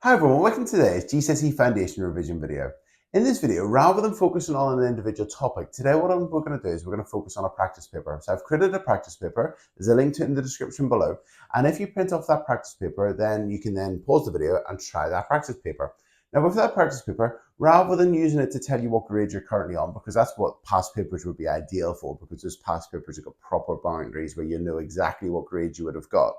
Hi everyone, welcome to today's GCSE Foundation Revision video. In this video, rather than focusing on an individual topic, today we're going to do is we're going to focus on a practice paper. So I've created a practice paper, there's a link to it in the description below, and if you print off that practice paper, then you can then pause the video and try that practice paper. Now with that practice paper, rather than using it to tell you what grade you're currently on, because that's what past papers would be ideal for, because those past papers have got proper boundaries where you know exactly what grade you would have got.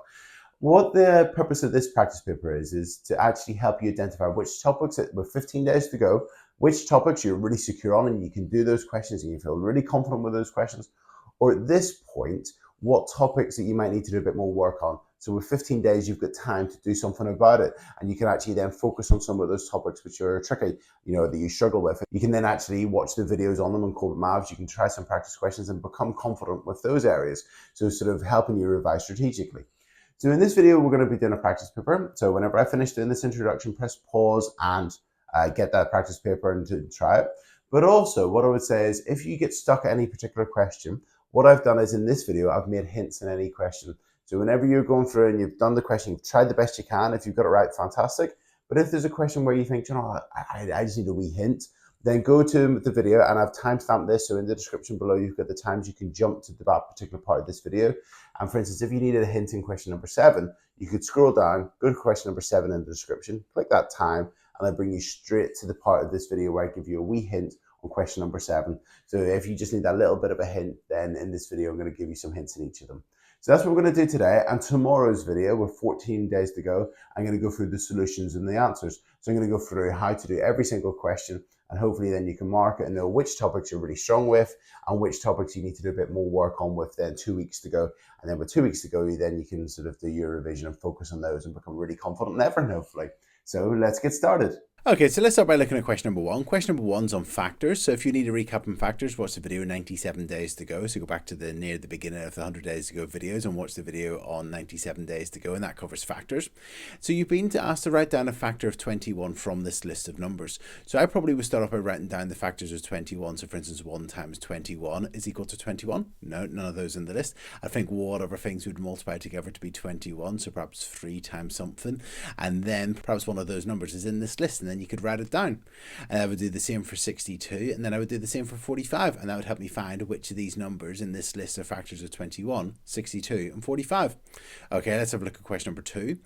What the purpose of this practice paper is to actually help you identify which topics, with 15 days to go, which topics you're really secure on and you can do those questions and you feel really confident with those questions. Or at this point, what topics that you might need to do a bit more work on. So with 15 days, you've got time to do something about it. And you can actually then focus on some of those topics which are tricky, that you struggle with. You can then actually watch the videos on them in Corbettmaths. You can try some practice questions and become confident with those areas. So sort of helping you revise strategically. So in this video, we're going to be doing a practice paper. So whenever I finish doing this introduction, press pause and get that practice paper and to try it. But also what I would say is if you get stuck at any particular question, what I've done is in this video, I've made hints in any question. So whenever you're going through and you've done the question, you've tried the best you can. If you've got it right, fantastic. But if there's a question where you think, I just need a wee hint, then go to the video, and I've timestamped this. So in the description below, you've got the times you can jump to that particular part of this video. And for instance, if you needed a hint in question number 7, you could scroll down, go to question number 7 in the description, click that time, and I'll bring you straight to the part of this video where I give you a wee hint on question number 7. So if you just need that little bit of a hint, then in this video, I'm going to give you some hints in each of them. So that's what we're going to do today. And tomorrow's video, with 14 days to go, I'm going to go through the solutions and the answers. So I'm going to go through how to do every single question, and hopefully then you can mark it and know which topics you're really strong with and which topics you need to do a bit more work on with then 2 weeks to go. And then with 2 weeks to go, then you can sort of do your revision and focus on those and become really confident in everything, hopefully. So let's get started. Okay, so let's start by looking at question number 1. Question number 1's on factors. So if you need a recap on factors, watch the video 97 days to go. So go back to near the beginning of the 100 days to go videos and watch the video on 97 days to go, and that covers factors. So you've been asked to write down a factor of 21 from this list of numbers. So I probably would start off by writing down the factors of 21. So for instance, 1 times 21 is equal to 21. No, none of those in the list. I think whatever things would multiply together to be 21. So perhaps 3 times something. And then perhaps one of those numbers is in this list, and then you could write it down. And I would do the same for 62, and then I would do the same for 45, and that would help me find which of these numbers in this list of factors of 21, 62, and 45. Okay, let's have a look at question number 2.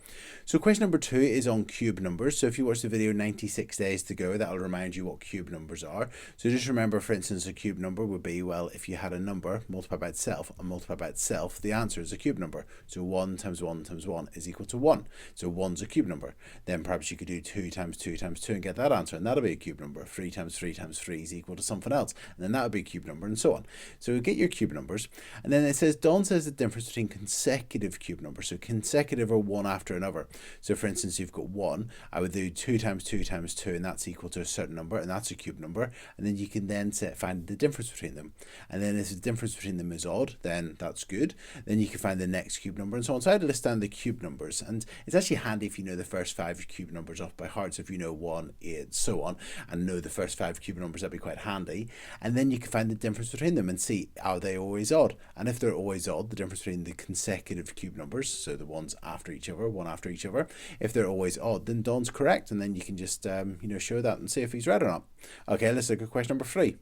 So question number 2 is on cube numbers. So if you watch the video 96 days to go, that'll remind you what cube numbers are. So just remember, for instance, a cube number would be, well, if you had a number multiplied by itself and multiplied by itself, the answer is a cube number. So 1 times 1 times 1 is equal to 1. So 1's a cube number. Then perhaps you could do 2 times 2 times 2 and get that answer, and that'll be a cube number. 3 times 3 times 3 is equal to something else, and then that would be a cube number, and so on. So get your cube numbers, and then it says, Don says the difference between consecutive cube numbers. So consecutive are one after another. So for instance, you've got 1, I would do 2 times 2 times 2, and that's equal to a certain number, and that's a cube number, and then you can then find the difference between them. And then if the difference between them is odd, then that's good. Then you can find the next cube number, and so on. So I'd list down the cube numbers, and it's actually handy if you know the first 5 cube numbers off by heart. So if you know 1, 8, so on, and know the first 5 cube numbers, that'd be quite handy. And then you can find the difference between them and see, are they always odd? And if they're always odd, the difference between the consecutive cube numbers, so the ones after each other, one after each other, if they're always odd, then Don's correct, and then you can just show that and see if he's right or not. Okay, let's look at question number 3.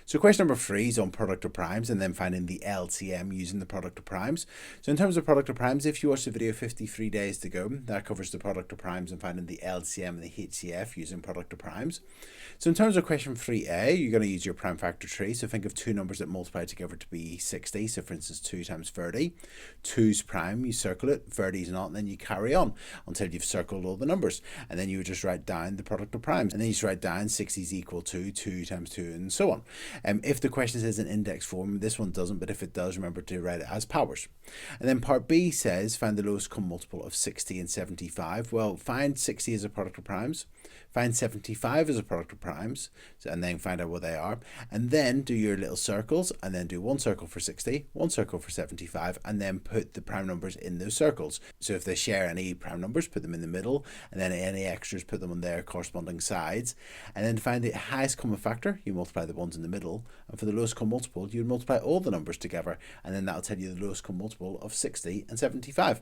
So question number 3 is on product of primes and then finding the LCM using the product of primes. So in terms of product of primes, if you watch the video 53 days to go, that covers the product of primes and finding the LCM and the HCF using product of primes. So in terms of question 3a, you're going to use your prime factor tree. So think of 2 numbers that multiply together to be 60. So for instance, 2 times 30. 2's prime, you circle it, 30's not, and then you carry on until you've circled all the numbers. And then you would just write down the product of primes. And then you just write down 60 is equal to 2 times 2 and so on. If the question says in index form, this one doesn't, but if it does, remember to write it as powers. And then part B says, find the lowest common multiple of 60 and 75. Well, find 60 as a product of primes, find 75 as a product of primes, and then find out what they are. And then do your little circles, and then do 1 circle for 60, 1 circle for 75, and then put the prime numbers in those circles. So if they share any prime numbers, put them in the middle, and then any extras, put them on their corresponding sides. And then to find the highest common factor, you multiply the ones in the middle, and for the lowest common multiple, you'd multiply all the numbers together, and then that'll tell you the lowest common multiple of 60 and 75.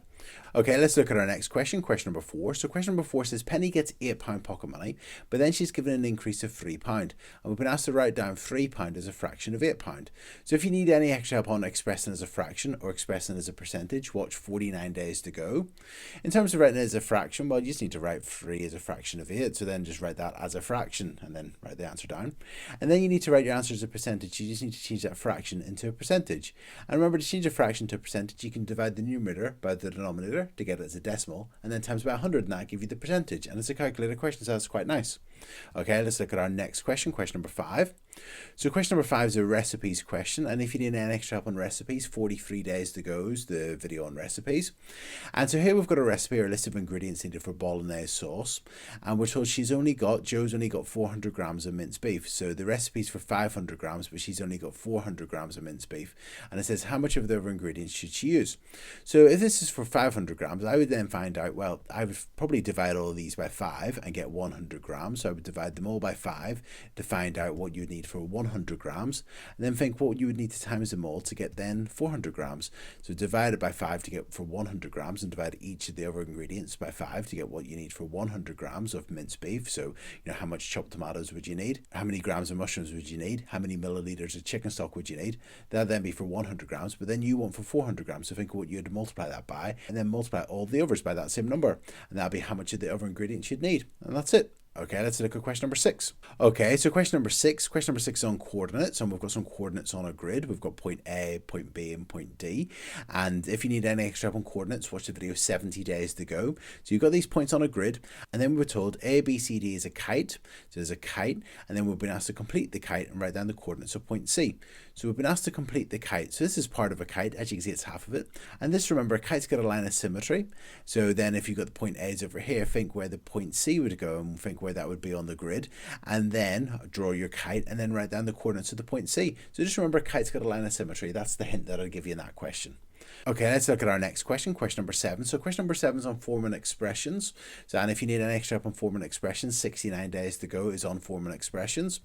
Okay, let's look at our next question, question number 4. So question number 4 says Penny gets £8 pocket money, but then she's given an increase of £3, and we've been asked to write down £3 as a fraction of £8. So if you need any extra help on expressing as a fraction or expressing as a percentage, watch 49 days to go. In terms of writing it as a fraction, well, you just need to write 3 as a fraction of 8, so then just write that as a fraction and then write the answer down. And then you need to write your answer as a percentage. You just need to change that fraction into a percentage. And remember, to change a fraction to a percentage, you can divide the numerator by the denominator to get it as a decimal, and then times by 100, and that give you the percentage. And it's a calculated question, so that's quite nice. Okay, let's look at our next question, question number 5. So question number 5 is a recipes question, and if you need any extra help on recipes, 43 days to go is the video on recipes. And so here we've got a recipe or a list of ingredients needed for bolognese sauce, and we're told Joe's only got 400 grams of minced beef. So the recipe's for 500 grams, but she's only got 400 grams of minced beef, and it says how much of the other ingredients should she use. So if this is for 500 grams, I would then find out, well, I would probably divide all of these by 5 and get 100 grams. So I would divide them all by 5 to find out what you would need for 100 grams, and then think what you would need to times them all to get then 400 grams. So divide it by 5 to get for 100 grams, and divide each of the other ingredients by 5 to get what you need for 100 grams of minced beef. So, how much chopped tomatoes would you need? How many grams of mushrooms would you need? How many milliliters of chicken stock would you need? That'd then be for 100 grams, but then you want for 400 grams. So think what you'd multiply that by, and then multiply all the others by that same number. And that'd be how much of the other ingredients you'd need. And that's it. Okay, let's look at question number 6. Okay, so question number 6 is on coordinates, and we've got some coordinates on a grid. We've got point A, point B, and point D. And if you need any extra help on coordinates, watch the video 70 days to go. So you've got these points on a grid, and then we're told A, B, C, D is a kite. So there's a kite, and then we've been asked to complete the kite and write down the coordinates of point C. So we've been asked to complete the kite. So this is part of a kite. As you can see, it's half of it. And this, remember, a kite's got a line of symmetry. So then if you've got the point A's over here, think where the point C would go, and think where that would be on the grid, and then draw your kite and then write down the coordinates of the point C. So just remember, a kite's got a line of symmetry. That's the hint that I'll give you in that question. Okay, let's look at our next question, question number 7. So question number 7 is on form and expressions. So, and if you need an extra help on form and expressions, 69 days to go is on form and expressions.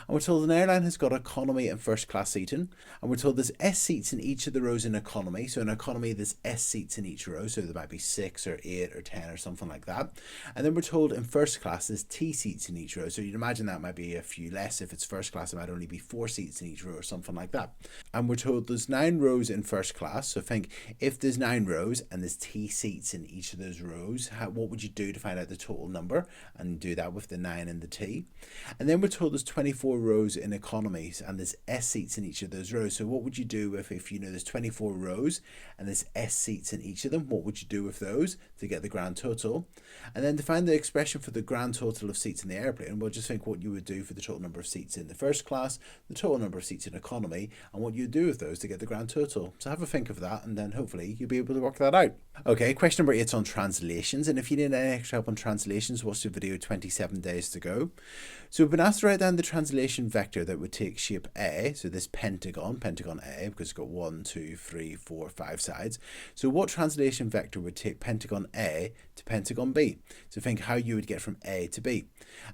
And we're told an airline has got economy and first class seating, and we're told there's S seats in each of the rows in economy. So in economy, there's S seats in each row. So there might be 6 or 8 or 10 or something like that. And then we're told in first class, there's T seats in each row. So you'd imagine that might be a few less. If it's first class, it might only be 4 seats in each row or something like that. And we're told there's 9 rows in first class. So think, if there's 9 rows and there's T seats in each of those rows, what would you do to find out the total number? And do that with the 9 and the T. And then we're told there's 24 rows in economies and there's S seats in each of those rows. So what would you do if you know there's 24 rows and there's S seats in each of them? What would you do with those to get the grand total? And then to find the expression for the grand total of seats in the airplane, we'll just think what you would do for the total number of seats in the first class, the total number of seats in economy, and what you do with those to get the grand total. So have a think of that, and then hopefully you'll be able to work that out. Okay, question number 8 is on translations, and if you need any extra help on translations, watch the video 27 days to go. So we've been asked to write down the translation vector that would take shape A, so this pentagon A, because it's got 1, 2, 3, 4, 5 sides. So what translation vector would take pentagon A to pentagon B? So think how you would get from A to B.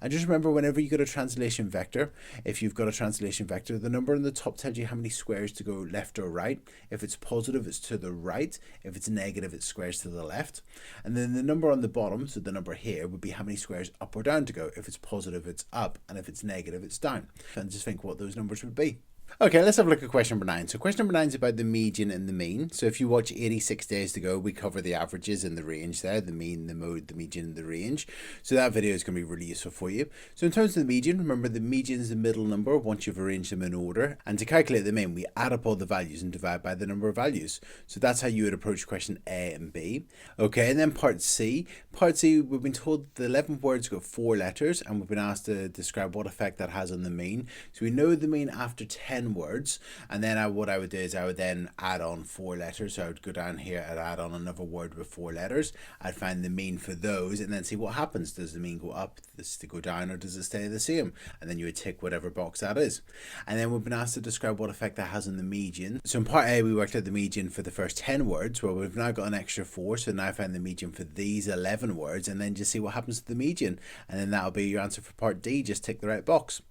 And just remember, whenever you got a translation vector, if you've got a translation vector, the number on the top tells you how many squares to go left or right. If it's positive, it's to the right. If it's negative, it's squares to the left. And then the number on the bottom, so the number here, would be how many squares up or down to go. If it's positive, it's up, and if it's negative, it's down. And just think what those numbers would be. Okay, let's have a look at question number 9. So question number 9 is about the median and the mean. So if you watch 86 days to go, we cover the averages and the range there, the mean, the mode, the median, and the range. So that video is going to be really useful for you. So in terms of the median, remember the median is the middle number once you've arranged them in order. And to calculate the mean, we add up all the values and divide by the number of values. So that's how you would approach question A and B. Okay, and then part C. Part C, we've been told the 11 words got 4 letters, and we've been asked to describe what effect that has on the mean. So we know the mean after 10 10 words, and then what I would do is I would then add on 4 letters. So I would go down here and add on another word with 4 letters. I'd find the mean for those and then see what happens. Does the mean go up, does it go down, or does it stay the same? And then you would tick whatever box that is. And then we've been asked to describe what effect that has on the median. So in part A, we worked out the median for the first 10 words. Well, we've now got an extra 4, so now I find the median for these 11 words, and then just see what happens to the median. And then that'll be your answer for part D. Just tick the right box.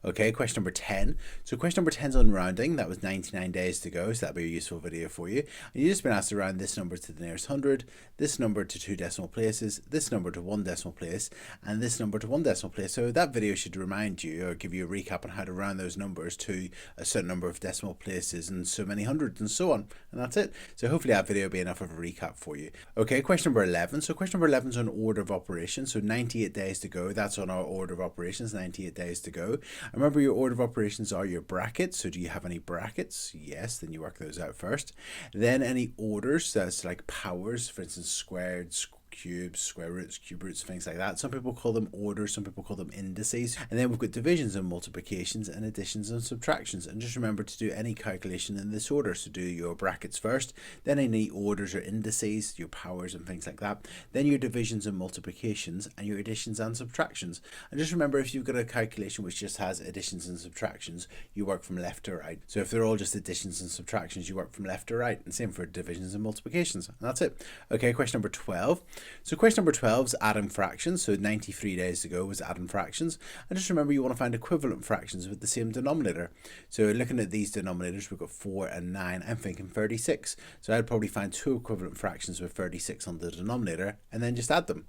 Okay, question number 10. So question number 10 is on rounding. That was 99 days to go, so that'll be a useful video for you. And you've just been asked to round this number to the nearest 100, this number to 2 decimal places, this number to 1 decimal place, and this number to 1 decimal place. So that video should remind you or give you a recap on how to round those numbers to a certain number of decimal places and so many hundreds and so on. And that's it. So hopefully that video will be enough of a recap for you. Okay, question number 11. So question number 11 is on order of operations. So 98 days to go. That's on our order of operations, 98 days to go. Remember, your order of operations are your brackets. So do you have any brackets? Yes, then you work those out first. Then any orders, that's like powers, for instance, squared, cubes, square roots, cube roots, things like that. Some people call them orders, some people call them indices. And then we've got divisions and multiplications and additions and subtractions. And just remember to do any calculation in this order. So do your brackets first, then any orders or indices, your powers and things like that. Then your divisions and multiplications and your additions and subtractions. And just remember, if you've got a calculation which just has additions and subtractions, you work from left to right. So if they're all just additions and subtractions, you work from left to right. And same for divisions and multiplications. And that's it. Okay, question number 12. So question number 12 is adding fractions. So 93 days ago was adding fractions. And just remember, you want to find equivalent fractions with the same denominator. So looking at these denominators, we've got 4 and 9. I'm thinking 36. So I'd probably find 2 equivalent fractions with 36 on the denominator and then just add them.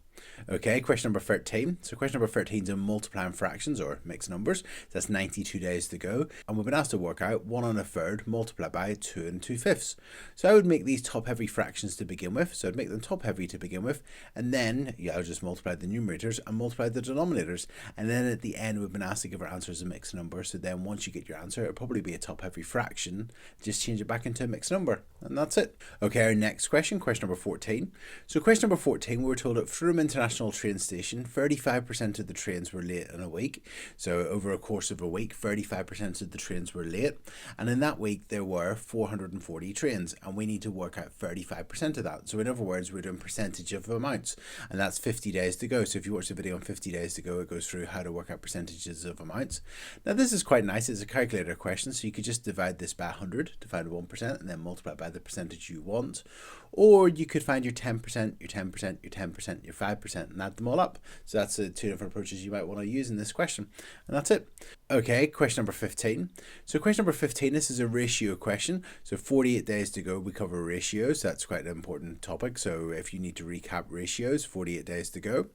Okay, question number 13. So question number 13 is on multiplying fractions or mixed numbers. So that's 92 days to go. And we've been asked to work out 1 1/3 multiplied by 2 2/5. So I would make these top heavy fractions to begin with. So I'd make them top heavy to begin with. And then I'll just multiply the numerators and multiply the denominators. And then at the end, we've been asked to give our answer as a mixed number. So then once you get your answer, it'll probably be a top heavy fraction. Just change it back into a mixed number. And that's it. Okay, our next question, question number 14. So question number 14, we were told at Frome International Train Station, 35% of the trains were late in a week. So over a course of a week, 35% of the trains were late. And in that week, there were 440 trains. And we need to work out 35% of that. So in other words, we're doing percentage of amounts. And that's 50 days to go. So if you watch the video on 50 days to go, it goes through how to work out percentages of amounts. Now this is quite nice. It's a calculator question. So you could just divide this by 100 to find 1% and then multiply it by the percentage you want. Or you could find your 10%, your 10%, your 10%, your 5% and add them all up. So that's 2 different approaches you might want to use in this question. And that's it. Okay, question number 15. So question number 15, this is a ratio question. So 48 days to go, we cover ratios. That's quite an important topic. So if you need to recap ratios, 48 days to go.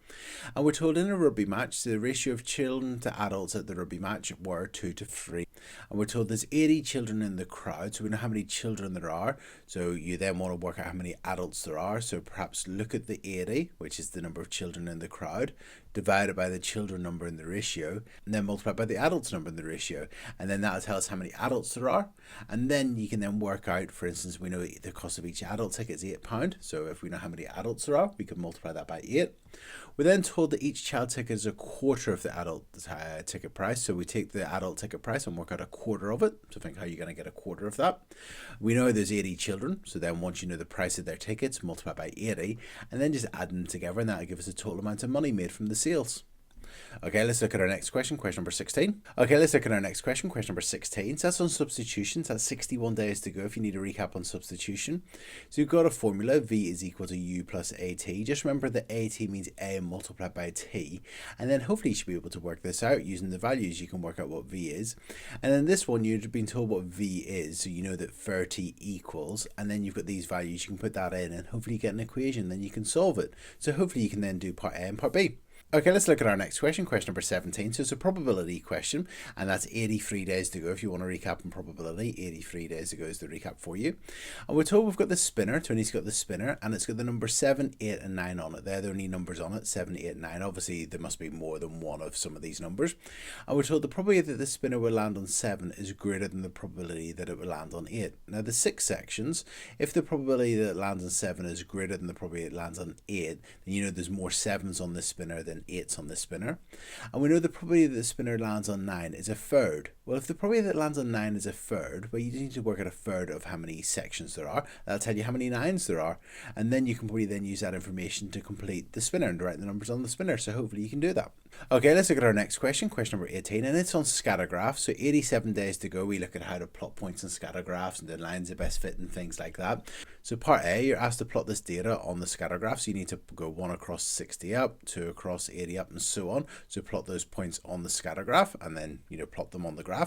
And we're told in a rugby match, the ratio of children to adults at the rugby match were 2 to 3. And we're told there's 80 children in the crowd. So we know how many children there are. So you then want to work out how many adults there are. So perhaps look at the 80, which is the number of children in the crowd, divided by the children number in the ratio, and then multiply by the adults number in the ratio. And then that'll tell us how many adults there are. And then you can then work out, for instance, we know the cost of each adult ticket is £8. So if we know how many adults there are, we can multiply that by 8. We're then told that each child ticket is a quarter of the adult ticket price. So we take the adult ticket price and work out a quarter of it. So think how you're going to get a quarter of that. We know there's 80 children. So then once you know the price of their tickets, multiply by 80 and then just add them together and that'll give us a total amount of money made from the sales. Okay, let's look at our next question, question number 16. Okay, let's look at our next question, question number 16. So that's on substitutions. That's 61 days to go if you need a recap on substitution. So you've got a formula, V is equal to U plus AT. Just remember that AT means A multiplied by T. And then hopefully you should be able to work this out using the values. You can work out what V is. And then this one, you've been told what V is. So you know that 30 equals, and then you've got these values. You can put that in and hopefully you get an equation. Then you can solve it. So hopefully you can then do part A and part B. Okay, let's look at our next question, question number 17. So it's a probability question, and that's 83 days to go. If you want to recap on probability, 83 days to go is the recap for you. And we're told we've got the spinner. Tony's got the spinner, and it's got the number 7, 8, and 9 on it. They're the only numbers on it, 7, 8, and 9. Obviously, there must be more than one of some of these numbers. And we're told the probability that the spinner will land on 7 is greater than the probability that it will land on 8. Now, the 6 sections, if the probability that it lands on 7 is greater than the probability it lands on 8, then you know there's more 7s on the spinner than 8s on the spinner. And we know the probability that the spinner lands on 9 is a third. Well, if the probability that it lands on 9 is a third, well, you just need to work out a third of how many sections there are. That'll tell you how many 9s there are. And then you can probably then use that information to complete the spinner and to write the numbers on the spinner. So hopefully you can do that. Okay, let's look at our next question, question number 18, and it's on scatter graphs. So 87 days to go, we look at how to plot points in scatter graphs and the lines of best fit and things like that. So part A, you're asked to plot this data on the scatter graph. So you need to go 1 across 60 up, 2 across 80 up, and so on. So plot those points on the scatter graph and then, plot them on the graph.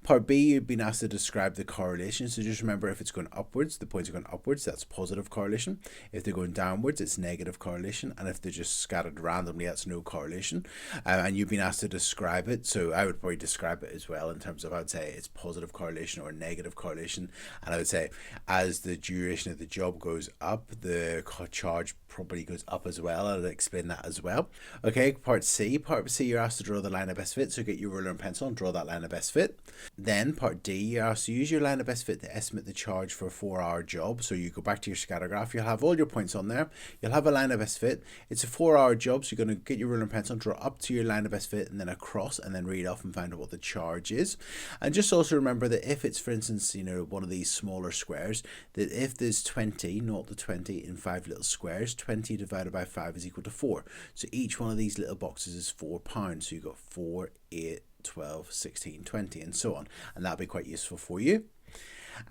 Part B, you've been asked to describe the correlation. So just remember, if it's going upwards, the points are going upwards, that's positive correlation. If they're going downwards, it's negative correlation. And if they're just scattered randomly, that's no correlation. And you've been asked to describe it. So I would probably describe it as well in terms of, I would say it's positive correlation or negative correlation. And I would say as the duration of the job goes up, the charge probably goes up as well. I'll explain that as well. Okay, part C, you're asked to draw the line of best fit. So get your ruler and pencil and draw that line of best fit. Then part D, you're asked to use your line of best fit to estimate the charge for a 4-hour job. So you go back to your scatter graph, you'll have all your points on there. You'll have a line of best fit. It's a 4-hour job, so you're going to get your ruler and pencil and draw up to your line of best fit and then across and then read off and find out what the charge is. And just also remember that if it's, for instance, one of these smaller squares, that if there's 20, 0 to 20 in 5 little squares, 20 divided by 5 is equal to 4. So each one of these little boxes is £4. So you've got 4, 8, 12, 16, 20 and so on. And that'll be quite useful for you.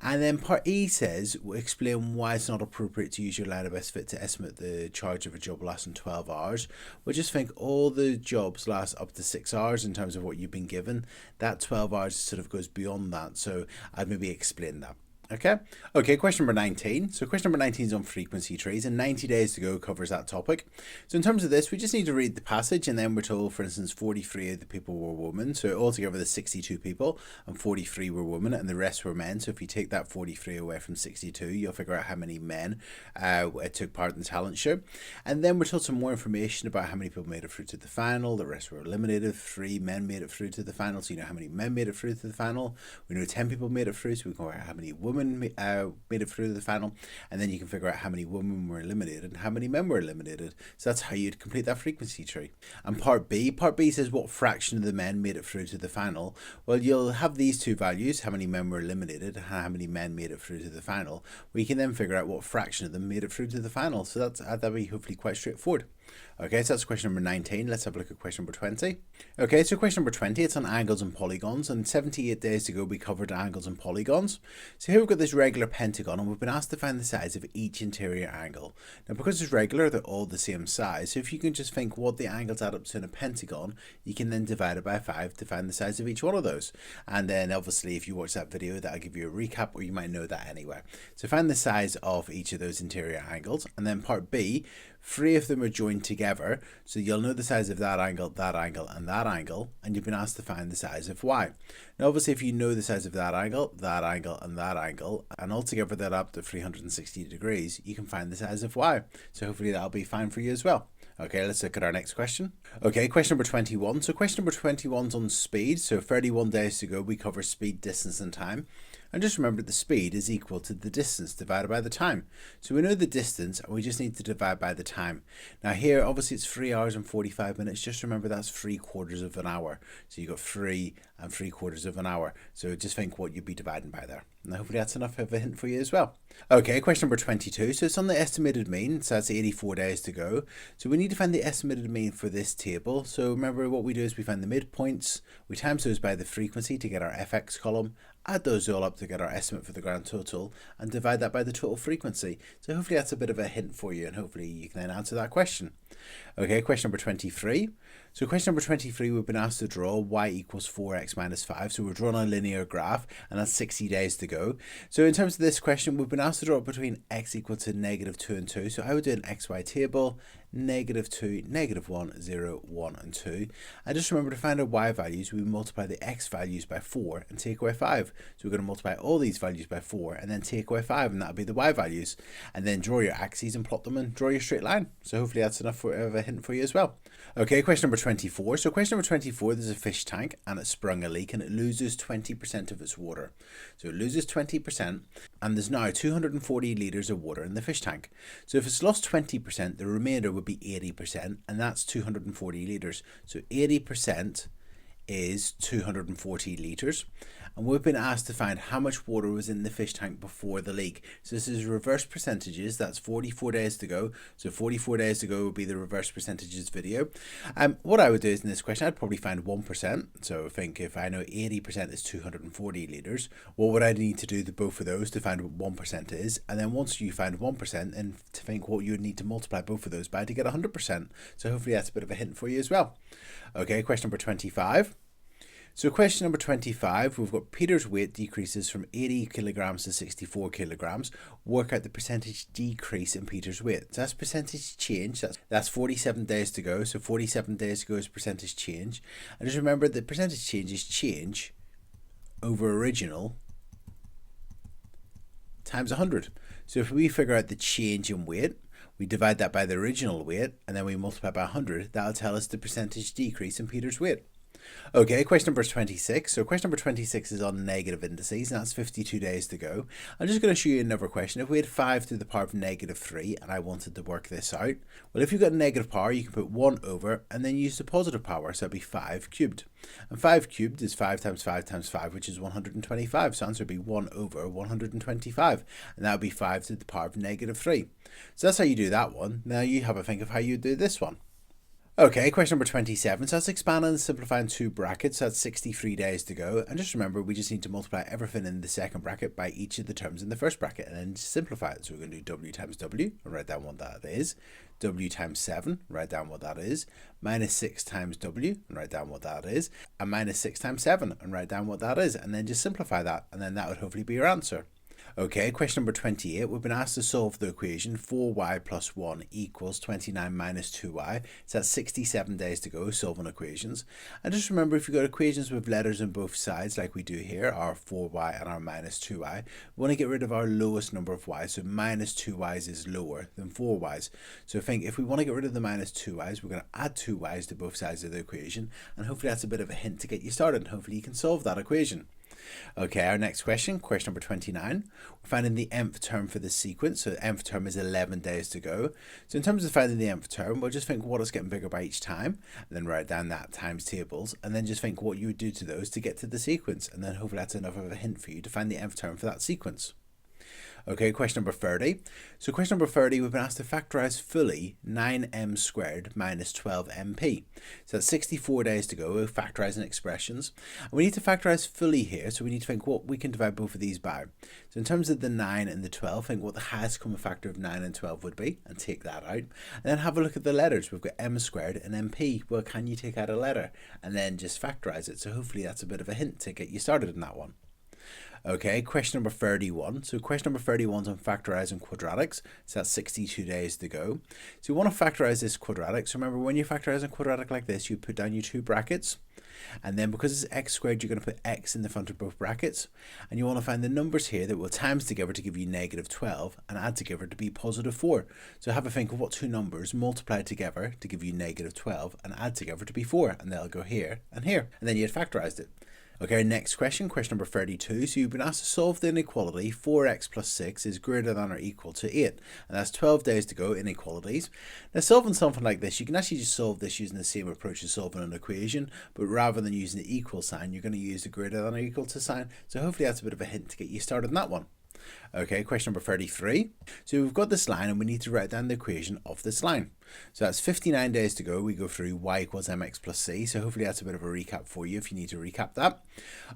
And then part E says, explain why it's not appropriate to use your line of best fit to estimate the charge of a job lasting 12 hours. Well, just think all the jobs last up to 6 hours in terms of what you've been given. That 12 hours sort of goes beyond that. So I'd maybe explain that. Okay, question number 19. So question number 19 is on frequency trees, and 90 days to go covers that topic. So in terms of this, we just need to read the passage, and then we're told, for instance, 43 of the people were women. So altogether there's 62 people, and 43 were women, and the rest were men. So if you take that 43 away from 62, you'll figure out how many men took part in the talent show. And then we're told some more information about how many people made it through to the final. The rest were eliminated. 3 men made it through to the final, so you know how many men made it through to the final. We know 10 people made it through, so we can work out how many women made it through to the final, and then you can figure out how many women were eliminated and how many men were eliminated. So that's how you'd complete that frequency tree. And part B says what fraction of the men made it through to the final. Well, you'll have these two values, how many men were eliminated and how many men made it through to the final. We can then figure out what fraction of them made it through to the final. So that'll be hopefully quite straightforward. Okay, so that's question number 19. Let's have a look at question number 20. Okay, so question number 20, it's on angles and polygons, and 78 days to go we covered angles and polygons. So here we've got this regular pentagon, and we've been asked to find the size of each interior angle. Now because it's regular, they're all the same size, so if you can just think what the angles add up to in a pentagon, you can then divide it by 5 to find the size of each one of those. And then obviously if you watch that video, that'll give you a recap, or you might know that anyway. So find the size of each of those interior angles, and then part B, 3 of them are joined together, so you'll know the size of that angle, and that angle, and you've been asked to find the size of y. Now obviously if you know the size of that angle, and that angle, and altogether that up to 360 degrees, you can find the size of y. So hopefully that'll be fine for you as well. Okay, let's look at our next question. Okay, question number 21. So question number 21 is on speed. So 31 days to go, we cover speed, distance and time. And just remember the speed is equal to the distance divided by the time. So we know the distance and we just need to divide by the time. Now here, obviously it's 3 hours and 45 minutes. Just remember that's 3/4 of an hour. So you got 3 and 3/4 of an hour. So just think what you'd be dividing by there. And hopefully that's enough of a hint for you as well. Okay, question number 22. So it's on the estimated mean. So that's 84 days to go. So we need to find the estimated mean for this table. So remember what we do is we find the midpoints. We times those by the frequency to get our FX column. Add those all up to get our estimate for the grand total and divide that by the total frequency. So hopefully that's a bit of a hint for you and hopefully you can then answer that question. Okay, question number 23. So question number 23, we've been asked to draw y equals 4x minus 5. So we're drawing a linear graph and that's 60 days to go. So in terms of this question, we've been asked to draw between x equal to -2 and 2. So I would do an xy table, -2, -1, 0, 1 and 2. And just remember to find our y values, we multiply the x values by 4 and take away 5. So we're going to multiply all these values by 4 and then take away 5 and that'll be the y values. And then draw your axes and plot them and draw your straight line. So hopefully that's enough of a hint for you as well. Okay, question number 24. So question number 24, there's a fish tank and it sprung a leak and it loses 20% of its water. So it loses 20% and there's now 240 litres of water in the fish tank. So if it's lost 20%, the remainder would be 80% and that's 240 litres. So 80% is 240 litres. And we've been asked to find how much water was in the fish tank before the leak. So this is reverse percentages. That's 44 days to go. So 44 days to go would be the reverse percentages video. What I would do is in this question, I'd probably find 1%. So I think if I know 80% is 240 litres, what would I need to do to both of those to find what 1% is? And then once you find 1%, and to think what you would need to multiply both of those by to get 100%. So hopefully that's a bit of a hint for you as well. Okay, question number 25. So question number 25, we've got Peter's weight decreases from 80 kilograms to 64 kilograms. Work out the percentage decrease in Peter's weight. So that's percentage change. That's 47 days to go. So 47 days to go is percentage change. And just remember that percentage change is change over original times 100. So if we figure out the change in weight, we divide that by the original weight, and then we multiply by 100. That'll tell us the percentage decrease in Peter's weight. Okay, question number 26. So question number 26 is on negative indices, and that's 52 days to go. I'm just going to show you another question. If we had 5 to the power of negative 3 and I wanted to work this out, well, if you've got a negative power, you can put 1 over and then use the positive power, so it'd be 5 cubed. And 5 cubed is 5 times 5 times 5, which is 125. So answer would be 1 over 125, and that would be 5 to the power of negative 3. So that's how you do that one. Now you have a think of how you do this one. Okay, question number 27. So that's expanding and simplifying two brackets. So that's 63 days to go. And just remember, we just need to multiply everything in the second bracket by each of the terms in the first bracket and then simplify it. So we're going to do W times W, and write down what that is. W times 7, write down what that is. Minus 6 times W, and write down what that is. And minus 6 times 7, and write down what that is. And then just simplify that, and then that would hopefully be your answer. Okay, question number 28. We've been asked to solve the equation 4y plus 1 equals 29 minus 2y. So that's 67 days to go solving equations. And just remember, if you've got equations with letters on both sides, like we do here, our 4y and our minus 2y, we want to get rid of our lowest number of y's. So minus 2y's is lower than 4y's. So I think if we want to get rid of the minus 2y's, we're going to add 2y's to both sides of the equation. And hopefully that's a bit of a hint to get you started. And hopefully you can solve that equation. Okay, our next question number 29. We're finding the nth term for this sequence. So the nth term is 11 days to go. So in terms of finding the nth term, we'll just think what is getting bigger by each time, and then write down that times tables, and then just think what you would do to those to get to the sequence. And then hopefully that's enough of a hint for you to find the nth term for that sequence. Okay, question number 30. So question number 30, we've been asked to factorise fully 9m squared minus 12mp. So that's 64 days to go, factorising expressions. And we need to factorise fully here, so we need to think what we can divide both of these by. So in terms of the 9 and the 12, think what the highest common factor of 9 and 12 would be, and take that out. And then have a look at the letters. We've got m squared and mp. Well, can you take out a letter? And then just factorise it. So hopefully that's a bit of a hint to get you started in that one. Okay, question number 31. So question number 31 is on factorising quadratics. So that's 62 days to go. So you want to factorise this quadratic. So remember, when you factorise a quadratic like this, you put down your two brackets. And then because it's x squared, you're going to put x in the front of both brackets. And you want to find the numbers here that will times together to give you negative 12 and add together to be positive 4. So have a think of what two numbers multiply together to give you negative 12 and add together to be 4. And they'll go here and here. And then you had factorised it. Okay, next question number 32. So you've been asked to solve the inequality 4x plus 6 is greater than or equal to 8. And that's 12 days to go, inequalities. Now solving something like this, you can actually just solve this using the same approach as solving an equation, but rather than using the equal sign, you're going to use the greater than or equal to sign. So hopefully that's a bit of a hint to get you started on that one. Okay, question number 33. So we've got this line and we need to write down the equation of this line. So that's 59 days to go. We go through y equals mx plus c. So hopefully that's a bit of a recap for you if you need to recap that.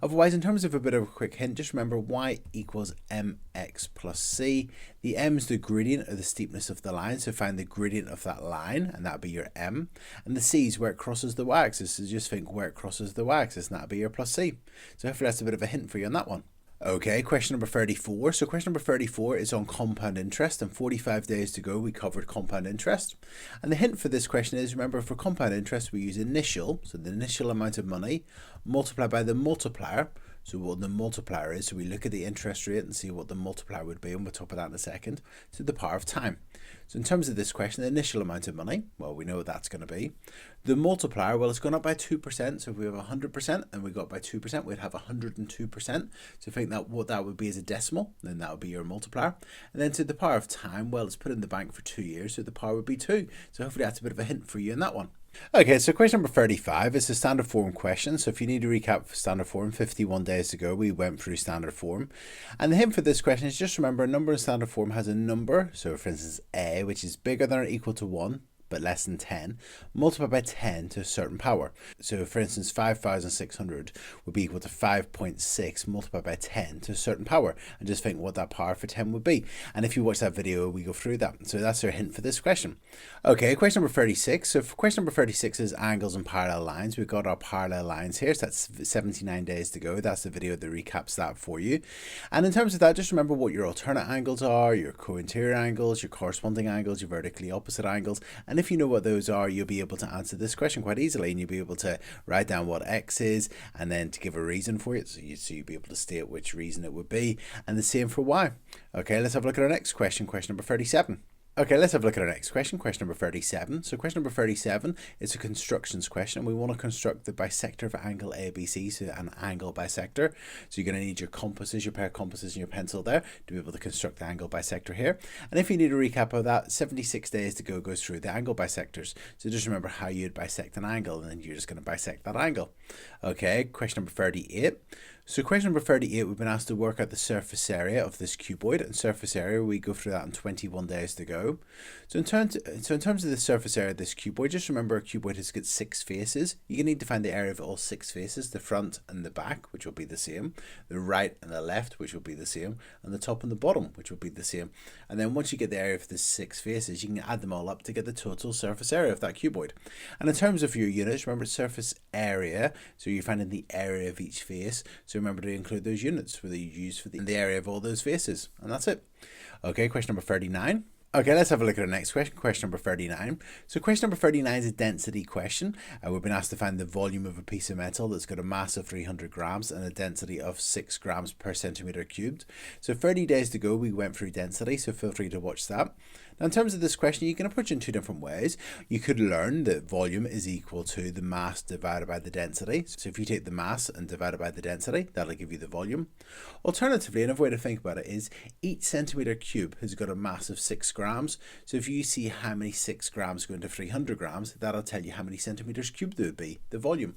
Otherwise, in terms of a bit of a quick hint, just remember y equals mx plus c. The m is the gradient of the steepness of the line. So find the gradient of that line, and that'll be your m. And the c is where it crosses the y-axis. So just think where it crosses the y-axis, and that'll be your plus c. So hopefully that's a bit of a hint for you on that one. Okay, question number 34. So question number 34 is on compound interest, and 45 days to go we covered compound interest. And the hint for this question is, remember, for compound interest we use initial, so the initial amount of money, multiplied by the multiplier. So what the multiplier is, so we look at the interest rate and see what the multiplier would be, and we'll talk about that in a second, to the power of time. So in terms of this question, the initial amount of money, well, we know what that's going to be. The multiplier, well, it's gone up by 2%, so if we have 100% and we got by 2%, we'd have 102%. So think that what that would be is a decimal, then that would be your multiplier. And then to the power of time, well, it's put in the bank for 2 years, so the power would be 2. So hopefully that's a bit of a hint for you in that one. Okay, so question number 35 is a standard form question. So if you need to recap standard form, 51 days ago, we went through standard form. And the hint for this question is just remember a number in standard form has a number. So for instance, a, which is bigger than or equal to 1, but less than 10, multiplied by 10 to a certain power. So for instance, 5,600 would be equal to 5.6 multiplied by 10 to a certain power. And just think what that power for 10 would be. And if you watch that video, we go through that. So that's our hint for this question. Okay, question number 36. So for question number 36 is angles and parallel lines. We've got our parallel lines here. So that's 79 days to go. That's the video that recaps that for you. And in terms of that, just remember what your alternate angles are, your co-interior angles, your corresponding angles, your vertically opposite angles. And if you know what those are, you'll be able to answer this question quite easily, and you'll be able to write down what x is and then to give a reason for it. So you'll be able to state which reason it would be, and the same for y. Okay, let's have a look at our next question, question number 37. Okay, let's have a look at our next question, question number 37. So question number 37 is a constructions question. We want to construct the bisector of angle ABC, so an angle bisector. So you're going to need your compasses, your pair of compasses and your pencil there to be able to construct the angle bisector here. And if you need a recap of that, 76 days to go goes through the angle bisectors. So just remember how you'd bisect an angle, and then you're just going to bisect that angle. Okay, question number 38. So question number 38, we've been asked to work out the surface area of this cuboid, and surface area, we go through that in 21 days to go. So in terms of the surface area of this cuboid, just remember a cuboid has got 6 faces. You need to find the area of all 6 faces, the front and the back, which will be the same, the right and the left, which will be the same, and the top and the bottom, which will be the same. And then once you get the area of the 6 faces, you can add them all up to get the total surface area of that cuboid. And in terms of your units, remember surface area, so you're finding the area of each face. So remember to include those units where you use for the area of all those faces. And that's it. Okay, question number 39. Okay, let's have a look at our next question, question number 39. So question number 39 is a density question. We've been asked to find the volume of a piece of metal that's got a mass of 300 grams and a density of 6 grams per centimeter cubed. So 30 days to go, we went through density, so feel free to watch that. Now, in terms of this question, you can approach it in 2 different ways. You could learn that volume is equal to the mass divided by the density. So if you take the mass and divide it by the density, that'll give you the volume. Alternatively, another way to think about it is each centimeter cube has got a mass of 6 grams. So if you see how many 6 grams go into 300 grams, that'll tell you how many centimeters cubed there would be, the volume.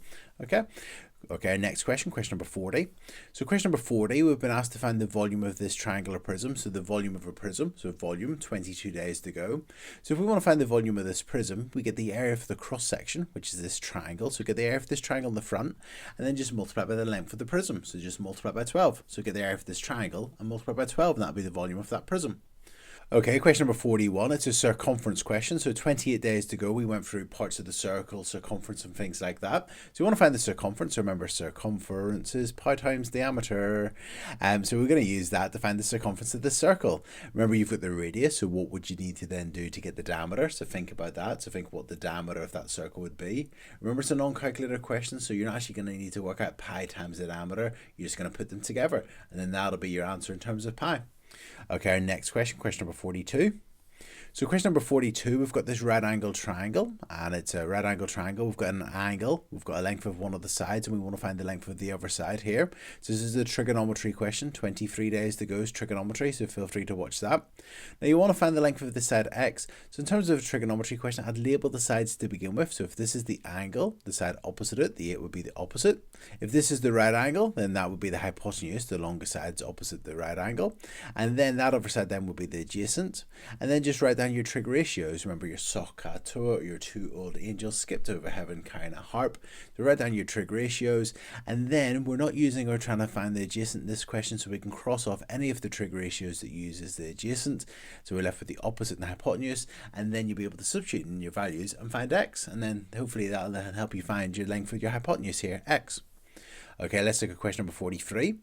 Okay, next question, question number 40. So question number 40, we've been asked to find the volume of this triangular prism. So the volume of a prism, so volume, 22 days to go. So if we want to find the volume of this prism, we get the area for the cross section, which is this triangle. So get the area for this triangle in the front, and then just multiply by the length of the prism. So just multiply by 12. So get the area for this triangle and multiply by 12, and that'll be the volume of that prism. Okay, question number 41, it's a circumference question. So 28 days to go, we went through parts of the circle, circumference and things like that. So you want to find the circumference. Remember, circumference is pi times diameter. So we're going to use that to find the circumference of the circle. Remember, you've got the radius, so what would you need to then do to get the diameter? So think about that. So think what the diameter of that circle would be. Remember, it's a non-calculator question, so you're not actually going to need to work out pi times the diameter. You're just going to put them together, and then that'll be your answer in terms of pi. Okay, our next question, question number 42. So question number 42, we've got this right angle triangle, and it's a right angle triangle. We've got an angle, we've got a length of one of the sides, and we want to find the length of the other side here. So this is a trigonometry question, 23 days to go is trigonometry, so feel free to watch that. Now you want to find the length of the side x. So in terms of a trigonometry question, I'd label the sides to begin with. So if this is the angle, the side opposite it, the 8 would be the opposite. If this is the right angle, then that would be the hypotenuse, the longer sides opposite the right angle. And then that other side then would be the adjacent. And then just write down your trig ratios. Remember your Socator, your 2 old angels skipped over heaven carrying a harp. So write down your trig ratios, and then we're not using or trying to find the adjacent in this question, so we can cross off any of the trig ratios that uses the adjacent. So we're left with the opposite and the hypotenuse, and then you'll be able to substitute in your values and find x, and then hopefully that'll help you find your length of your hypotenuse here, x. Okay, let's look at question number 43.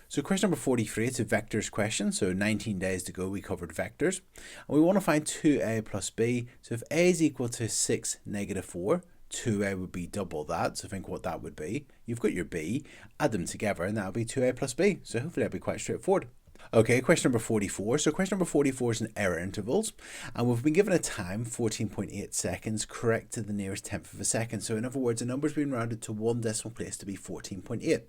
So question number 43, it's a vectors question. So 19 days to go, we covered vectors. And we want to find 2a plus b. So if a is equal to 6, negative 4, 2a would be double that. So think what that would be. You've got your b, add them together, and that would be 2a plus b. So hopefully that'll be quite straightforward. Okay, question number 44. So question number 44 is in error intervals, and we've been given a time, 14.8 seconds, correct to the nearest tenth of a second. So in other words, the number's been rounded to one decimal place to be 14.8. And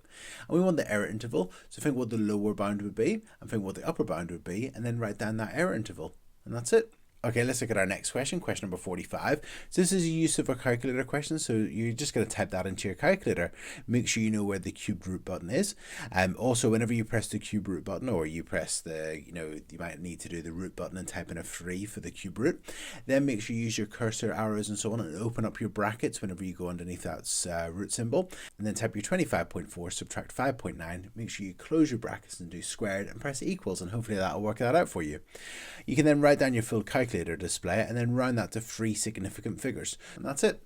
we want the error interval, so think what the lower bound would be, and think what the upper bound would be, and then write down that error interval. And that's it. Okay, let's look at our next question, question number 45. So this is a use of a calculator question, so you're just going to type that into your calculator. Make sure you know where the cubed root button is. Also, whenever you press the cube root button, or you press the, you might need to do the root button and type in a 3 for the cube root. Then make sure you use your cursor, arrows and so on, and open up your brackets whenever you go underneath that root symbol. And then type your 25.4, subtract 5.9. Make sure you close your brackets and do squared and press equals, and hopefully that'll work that out for you. You can then write down your full calculator display and then round that to 3 significant figures, and that's it.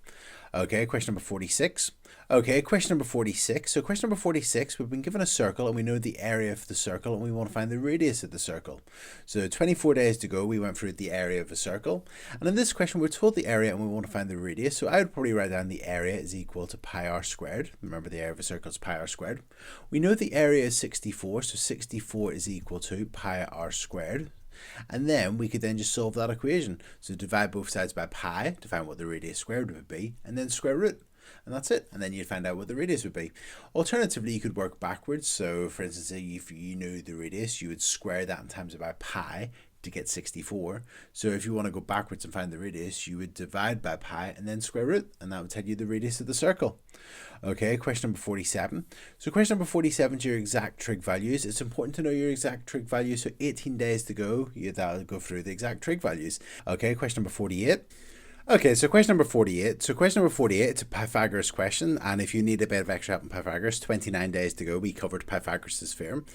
Okay, question number 46. Okay, question number 46. So question number 46, we've been given a circle and we know the area of the circle and we want to find the radius of the circle. So 24 days to go, we went through the area of a circle. And in this question, we're told the area and we want to find the radius. So I would probably write down the area is equal to pi r squared. Remember, the area of a circle is pi r squared. We know the area is 64, so 64 is equal to pi r squared. And then we could then just solve that equation. So divide both sides by pi to find what the radius squared would be, and then square root. And that's it. And then you'd find out what the radius would be. Alternatively, you could work backwards. So for instance, if you knew the radius, you would square that and times it by pi to get 64. So if you want to go backwards and find the radius, you would divide by pi and then square root, and that would tell you the radius of the circle. Okay, question number 47. So question number 47 is your exact trig values. It's important to know your exact trig values. So 18 days to go, that'll go through the exact trig values. Okay, question number 48. Okay, so question number 48. So question number 48, it's a Pythagoras question, and if you need a bit of extra help in Pythagoras, 29 days to go, we covered Pythagoras' theorem.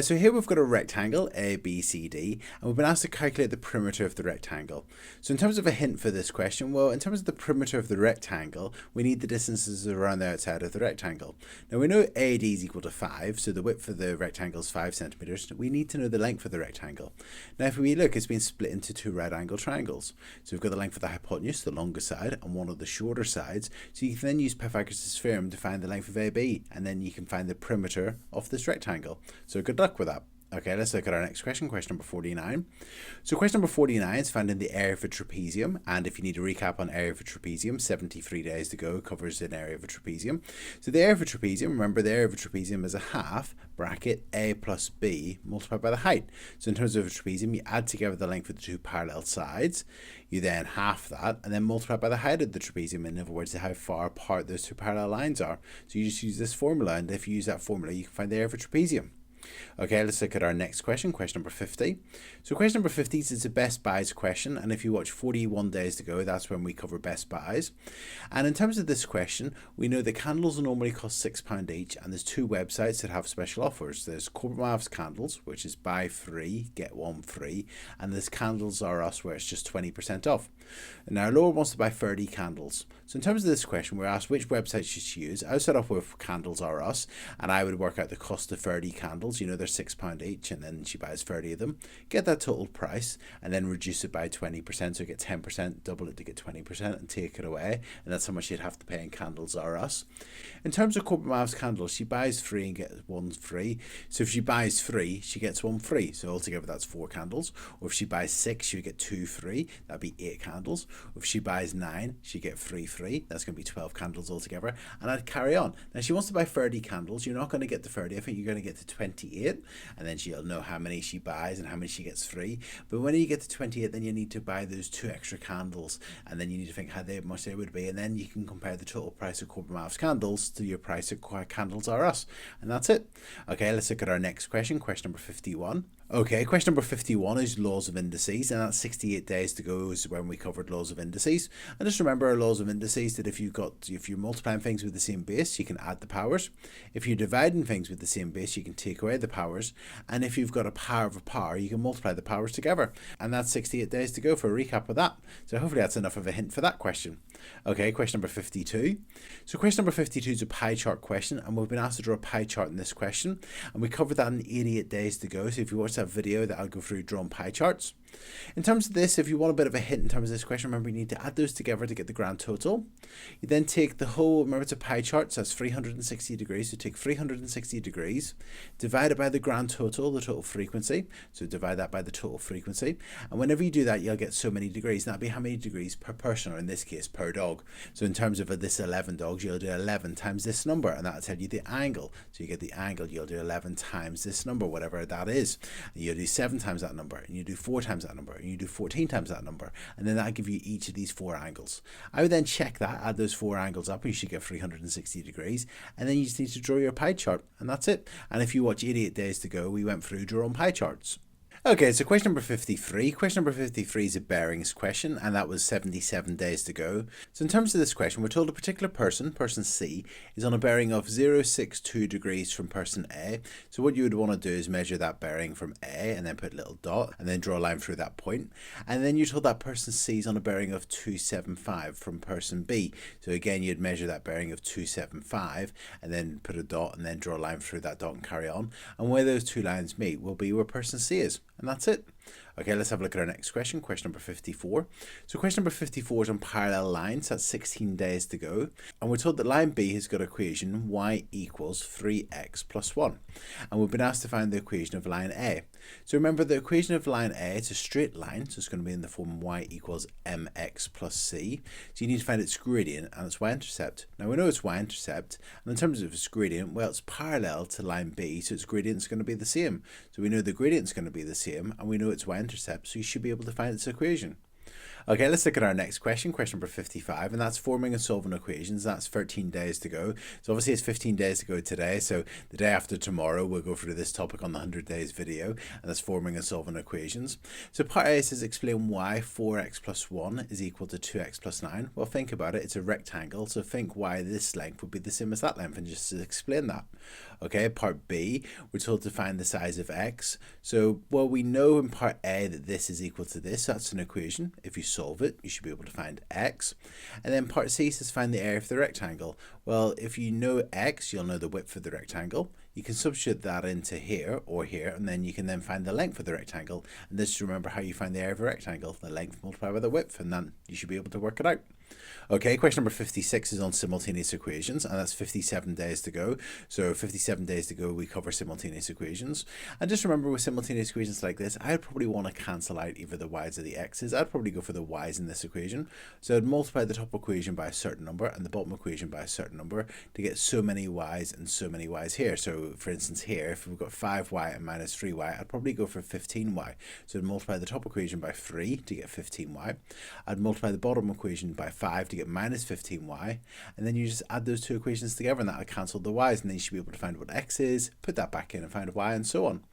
So here we've got a rectangle, A, B, C, D, and we've been asked to calculate the perimeter of the rectangle. So in terms of a hint for this question, well, in terms of the perimeter of the rectangle, we need the distances around the outside of the rectangle. Now we know AD is equal to 5, so the width of the rectangle is 5 centimeters. We need to know the length of the rectangle. Now if we look, it's been split into 2 right angle triangles. So we've got the length of the hypotenuse, the longer side, and one of the shorter sides. So you can then use Pythagoras' theorem to find the length of AB, and then you can find the perimeter of this rectangle. So good luck with that. Okay, let's look at our next question, question number 49. So question number 49 is found in the area of a trapezium, and if you need a recap on area of a trapezium, 73 days to go covers an area of a trapezium. So the area of a trapezium, remember the area of a trapezium is a half bracket A plus B multiplied by the height. So in terms of a trapezium, you add together the length of the 2 parallel sides, you then half that, and then multiply by the height of the trapezium, in other words, how far apart those 2 parallel lines are. So you just use this formula, and if you use that formula, you can find the area of a trapezium. Okay, let's look at our next question, question number 50. So question number 50 is a Best Buys question, and if you watch 41 days to go, that's when we cover Best Buys. And in terms of this question, we know that candles normally cost £6 each, and there's 2 websites that have special offers. There's Corbettmaths candles, which is buy 3, get 1 free, and there's Candles R Us, where it's just 20% off. Now, Laura wants to buy 30 candles. So in terms of this question, we're asked which website should she use. I would start off with Candles R Us, and I would work out the cost of 30 candles. You know, they're £6 each, and then she buys 30 of them. Get that total price, and then reduce it by 20%. So get 10%, double it to get 20%, and take it away. And that's how much you'd have to pay in Candles R Us. In terms of Corbettmaths candles, she buys 3 and gets 1 free. So if she buys 3, she gets 1 free. So altogether, that's 4 candles. Or if she buys 6, she would get 2 free. That'd be 8 candles. Or if she buys 9, she get 3 free. That's going to be 12 candles altogether. And I'd carry on. Now, she wants to buy 30 candles. You're not going to get to 30. I think you're going to get to 28. And then she'll know how many she buys and how many she gets free. But when you get to 28, then you need to buy those 2 extra candles. And then you need to think how much they would be. And then you can compare the total price of Corbettmaths candles to your price of Candles R Us. And that's it. Okay, let's look at our next question, question number 51. Okay, question number 51 is laws of indices, and that's 68 days to go is when we covered laws of indices. And just remember our laws of indices that if you're multiplying things with the same base, you can add the powers. If you're dividing things with the same base, you can take away the powers. And if you've got a power of a power, you can multiply the powers together. And that's 68 days to go for a recap of that. So hopefully that's enough of a hint for that question. Okay, question number 52. So question number 52 is a pie chart question, and we've been asked to draw a pie chart in this question. And we covered that in 88 days to go. So if you watch that video, that I'll go through drawing pie charts. In terms of this, if you want a bit of a hint in terms of this question, remember you need to add those together to get the grand total. You then take the whole, remember it's a pie chart, so that's 360 degrees. So take 360 degrees, divide it by the grand total, the total frequency. So divide that by the total frequency. And whenever you do that, you'll get so many degrees. And that'll be how many degrees per person, or in this case, per dog. So in terms of this 11 dogs, you'll do 11 times this number, and that'll tell you the angle. So you get the angle, you'll do 11 times this number, whatever that is. And you'll do 7 times that number, and you do 4 times times that number, and you do 14 times that number, and then that'll give you each of these 4 angles. I would then check that, add those 4 angles up, and you should get 360 degrees, and then you just need to draw your pie chart, and that's it. And if you watch 88 Days to Go, we went through drawing pie charts. Okay, so question number 53. Question number 53 is a bearings question, and that was 77 days to go. So in terms of this question, we're told a particular person, person C, is on a bearing of 062 degrees from person A. So what you would want to do is measure that bearing from A, and then put a little dot, and then draw a line through that point. And then you're told that person C is on a bearing of 275 from person B. So again, you'd measure that bearing of 275, and then put a dot, and then draw a line through that dot and carry on. And where those two lines meet will be where person C is. And that's it. Okay, let's have a look at our next question, question number 54. So question number 54 is on parallel lines, that's 16 days to go. And we're told that line B has got an equation y equals 3x plus 1. And we've been asked to find the equation of line A. So remember, the equation of line A, it's a straight line, so it's going to be in the form y equals mx plus c. So you need to find its gradient and its y-intercept. Now we know it's y-intercept, and in terms of its gradient, well, it's parallel to line B, so its gradient is going to be the same. So we know the gradient is going to be the same, and we know its y-intercept, so you should be able to find its equation. Okay, let's look at our next question, question number 55, and that's forming and solving equations. That's 13 days to go. So obviously it's 15 days to go today, so the day after tomorrow we'll go through this topic on the 100 days video, and that's forming and solving equations. So part A says explain why 4x plus 1 is equal to 2x plus 9. Well, think about it, it's a rectangle, so think why this length would be the same as that length, and just explain that. Okay, part B, we're told to find the size of x. So, well, we know in part A that this is equal to this, so that's an equation. If you solve it, you should be able to find x. And then part C says find the area of the rectangle. Well, if you know x, you'll know the width of the rectangle. You can substitute that into here or here, and then you can then find the length of the rectangle. And just remember how you find the area of a rectangle, the length multiplied by the width, and then you should be able to work it out. Okay, question number 56 is on simultaneous equations, and that's 57 days to go. So 57 days to go, we cover simultaneous equations. And just remember, with simultaneous equations like this, I'd probably want to cancel out either the y's or the x's. I'd probably go for the y's in this equation. So I'd multiply the top equation by a certain number and the bottom equation by a certain number to get so many y's and so many y's here. So for instance here, if we've got 5y and minus 3y, I'd probably go for 15y. So I'd multiply the top equation by 3 to get 15y. I'd multiply the bottom equation by 5 to get minus 15y, and then you just add those two equations together, and that'll cancel the y's, and then you should be able to find what x is, put that back in and find y, and so on.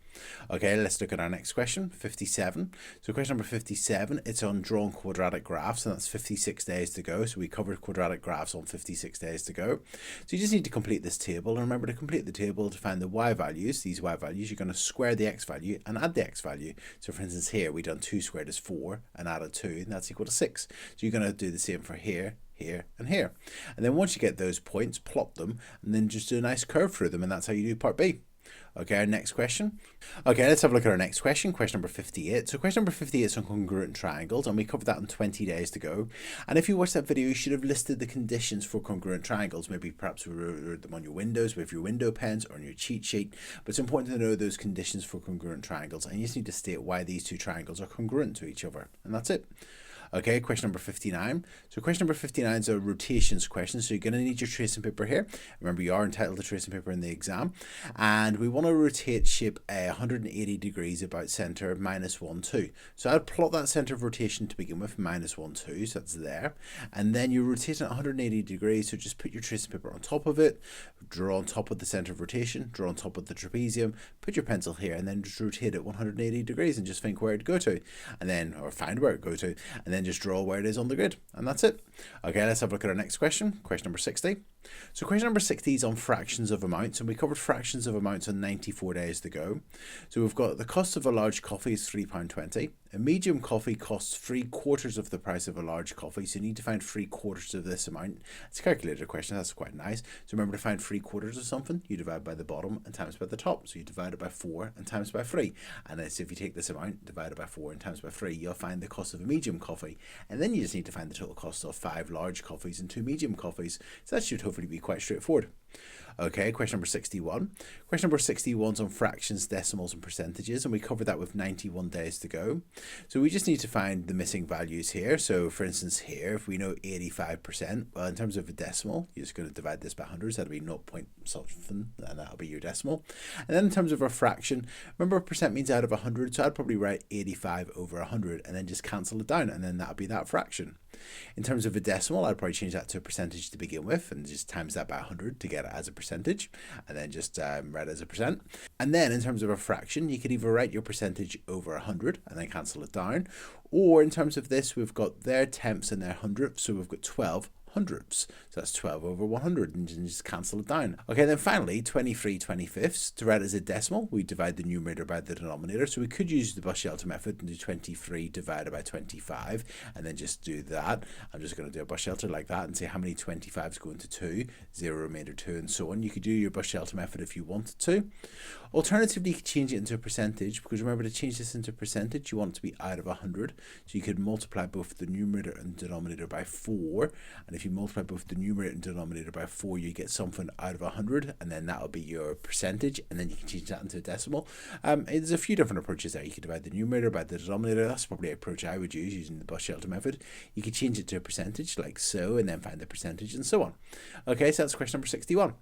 Okay, let's look at our next question, 57. So question number 57, it's on drawn quadratic graphs, and that's 56 days to go. So we covered quadratic graphs on 56 days to go. So you just need to complete this table, and remember to complete the table to find the y values. These y values, you're going to square the x value and add the x value. So for instance here, we done 2 squared is 4 and added 2, and that's equal to 6. So you're going to do the same for here, here, and here. And then once you get those points, plot them, and then just do a nice curve through them, and that's how you do part B. Okay, our next question. Okay, let's have a look at our next question, question number 58. So question number 58 is on congruent triangles, and we covered that in 20 days to go. And if you watched that video, you should have listed the conditions for congruent triangles. Maybe perhaps we wrote them on your windows with your window pens or on your cheat sheet. But it's important to know those conditions for congruent triangles, and you just need to state why these two triangles are congruent to each other. And that's it. Okay, question number 59. So question number 59 is a rotations question. So you're going to need your tracing paper here. Remember, you are entitled to tracing paper in the exam. And we want to rotate shape 180 degrees about center minus 1, 2. So I'd plot that center of rotation to begin with, minus 1, 2. So that's there. And then you rotate it 180 degrees. So just put your tracing paper on top of it, draw on top of the center of rotation, draw on top of the trapezium, put your pencil here, and then just rotate it 180 degrees and just think where it'd go to. And then, or find where it'd go to. And then just draw where it is on the grid, and that's it. Okay, let's have a look at our next question, question number 60. So question number 60 is on fractions of amounts, and we covered fractions of amounts on 94 days to go. So we've got the cost of a large coffee is £3.20. A medium coffee costs 3/4 of the price of a large coffee, so you need to find 3/4 of this amount. It's a calculator question, that's quite nice. So remember, to find 3/4 of something, you divide by the bottom and times by the top. So you divide it by 4 and times by 3. And then so if you take this amount, divide it by 4 and times by 3, you'll find the cost of a medium coffee. And then you just need to find the total cost of 5 large coffees and 2 medium coffees. So that should hopefully be quite straightforward. Okay, question number 61. Question number 61 is on fractions, decimals, and percentages, and we covered that with 91 days to go. So we just need to find the missing values here. So for instance here, if we know 85%, well, in terms of a decimal, you're just going to divide this by 100, so that'll be 0 point something, and that'll be your decimal. And then in terms of a fraction, remember a percent means out of 100, so I'd probably write 85 over 100 and then just cancel it down, and then that'll be that fraction. In terms of a decimal, I'd probably change that to a percentage to begin with and just times that by 100 to get it as a percentage, and then just write it as a percent. And then in terms of a fraction, you could either write your percentage over 100 and then cancel it down, or in terms of this, we've got their tenths and their hundredths, so we've got 12 hundredths. So that's 12 over 100 and just cancel it down. Okay, then finally 23 25ths. To write as a decimal, we divide the numerator by the denominator. So we could use the Bush-Shelton method and do 23 divided by 25 and then just do that. I'm just going to do a Bush-Shelton like that and say how many 25s go into 2, 0 remainder 2, and so on. You could do your Bush-Shelton method if you wanted to. Alternatively, you could change it into a percentage, because remember, to change this into a percentage, you want it to be out of 100. So you could multiply both the numerator and denominator by 4, and if you multiply both the numerator and denominator by 4, you get something out of 100, and then that'll be your percentage, and then you can change that into a decimal. There's a few different approaches there. You could divide the numerator by the denominator. That's probably the approach I would use using the Bush-Shelton method. You could change it to a percentage like so, and then find the percentage and so on. Okay, so that's question number 61.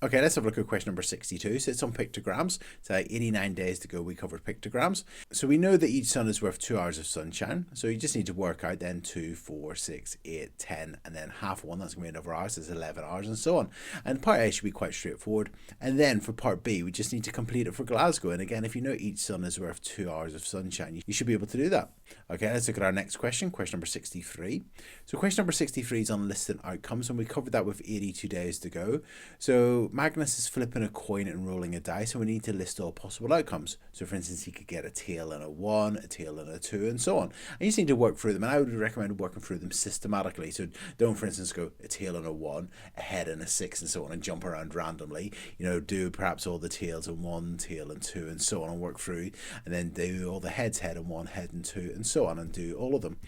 Okay, let's have a look at question number 62. So it's on pictograms. So 89 days to go, we covered pictograms. So we know that each sun is worth 2 hours of sunshine. So you just need to work out then 2, 4, 6, 8, 10, and then half one, that's going to be another hour, so it's 11 hours and so on. And part A should be quite straightforward. And then for part B, we just need to complete it for Glasgow. And again, if you know each sun is worth 2 hours of sunshine, you should be able to do that. Okay, let's look at our next question, question number 63. So question number 63 is on listed outcomes, and we covered that with 82 days to go. So Magnus is flipping a coin and rolling a dice, and we need to list all possible outcomes. So for instance, he could get a tail and a 1, a tail and a 2, and so on. And you just need to work through them, and I would recommend working through them systematically. So don't, for instance, go a tail and a 1, a head and a 6, and so on, and jump around randomly. You know, do perhaps all the tails and 1, tail and 2, and so on, and work through, and then do all the heads, head and 1, head and 2, and so on, and do all of them.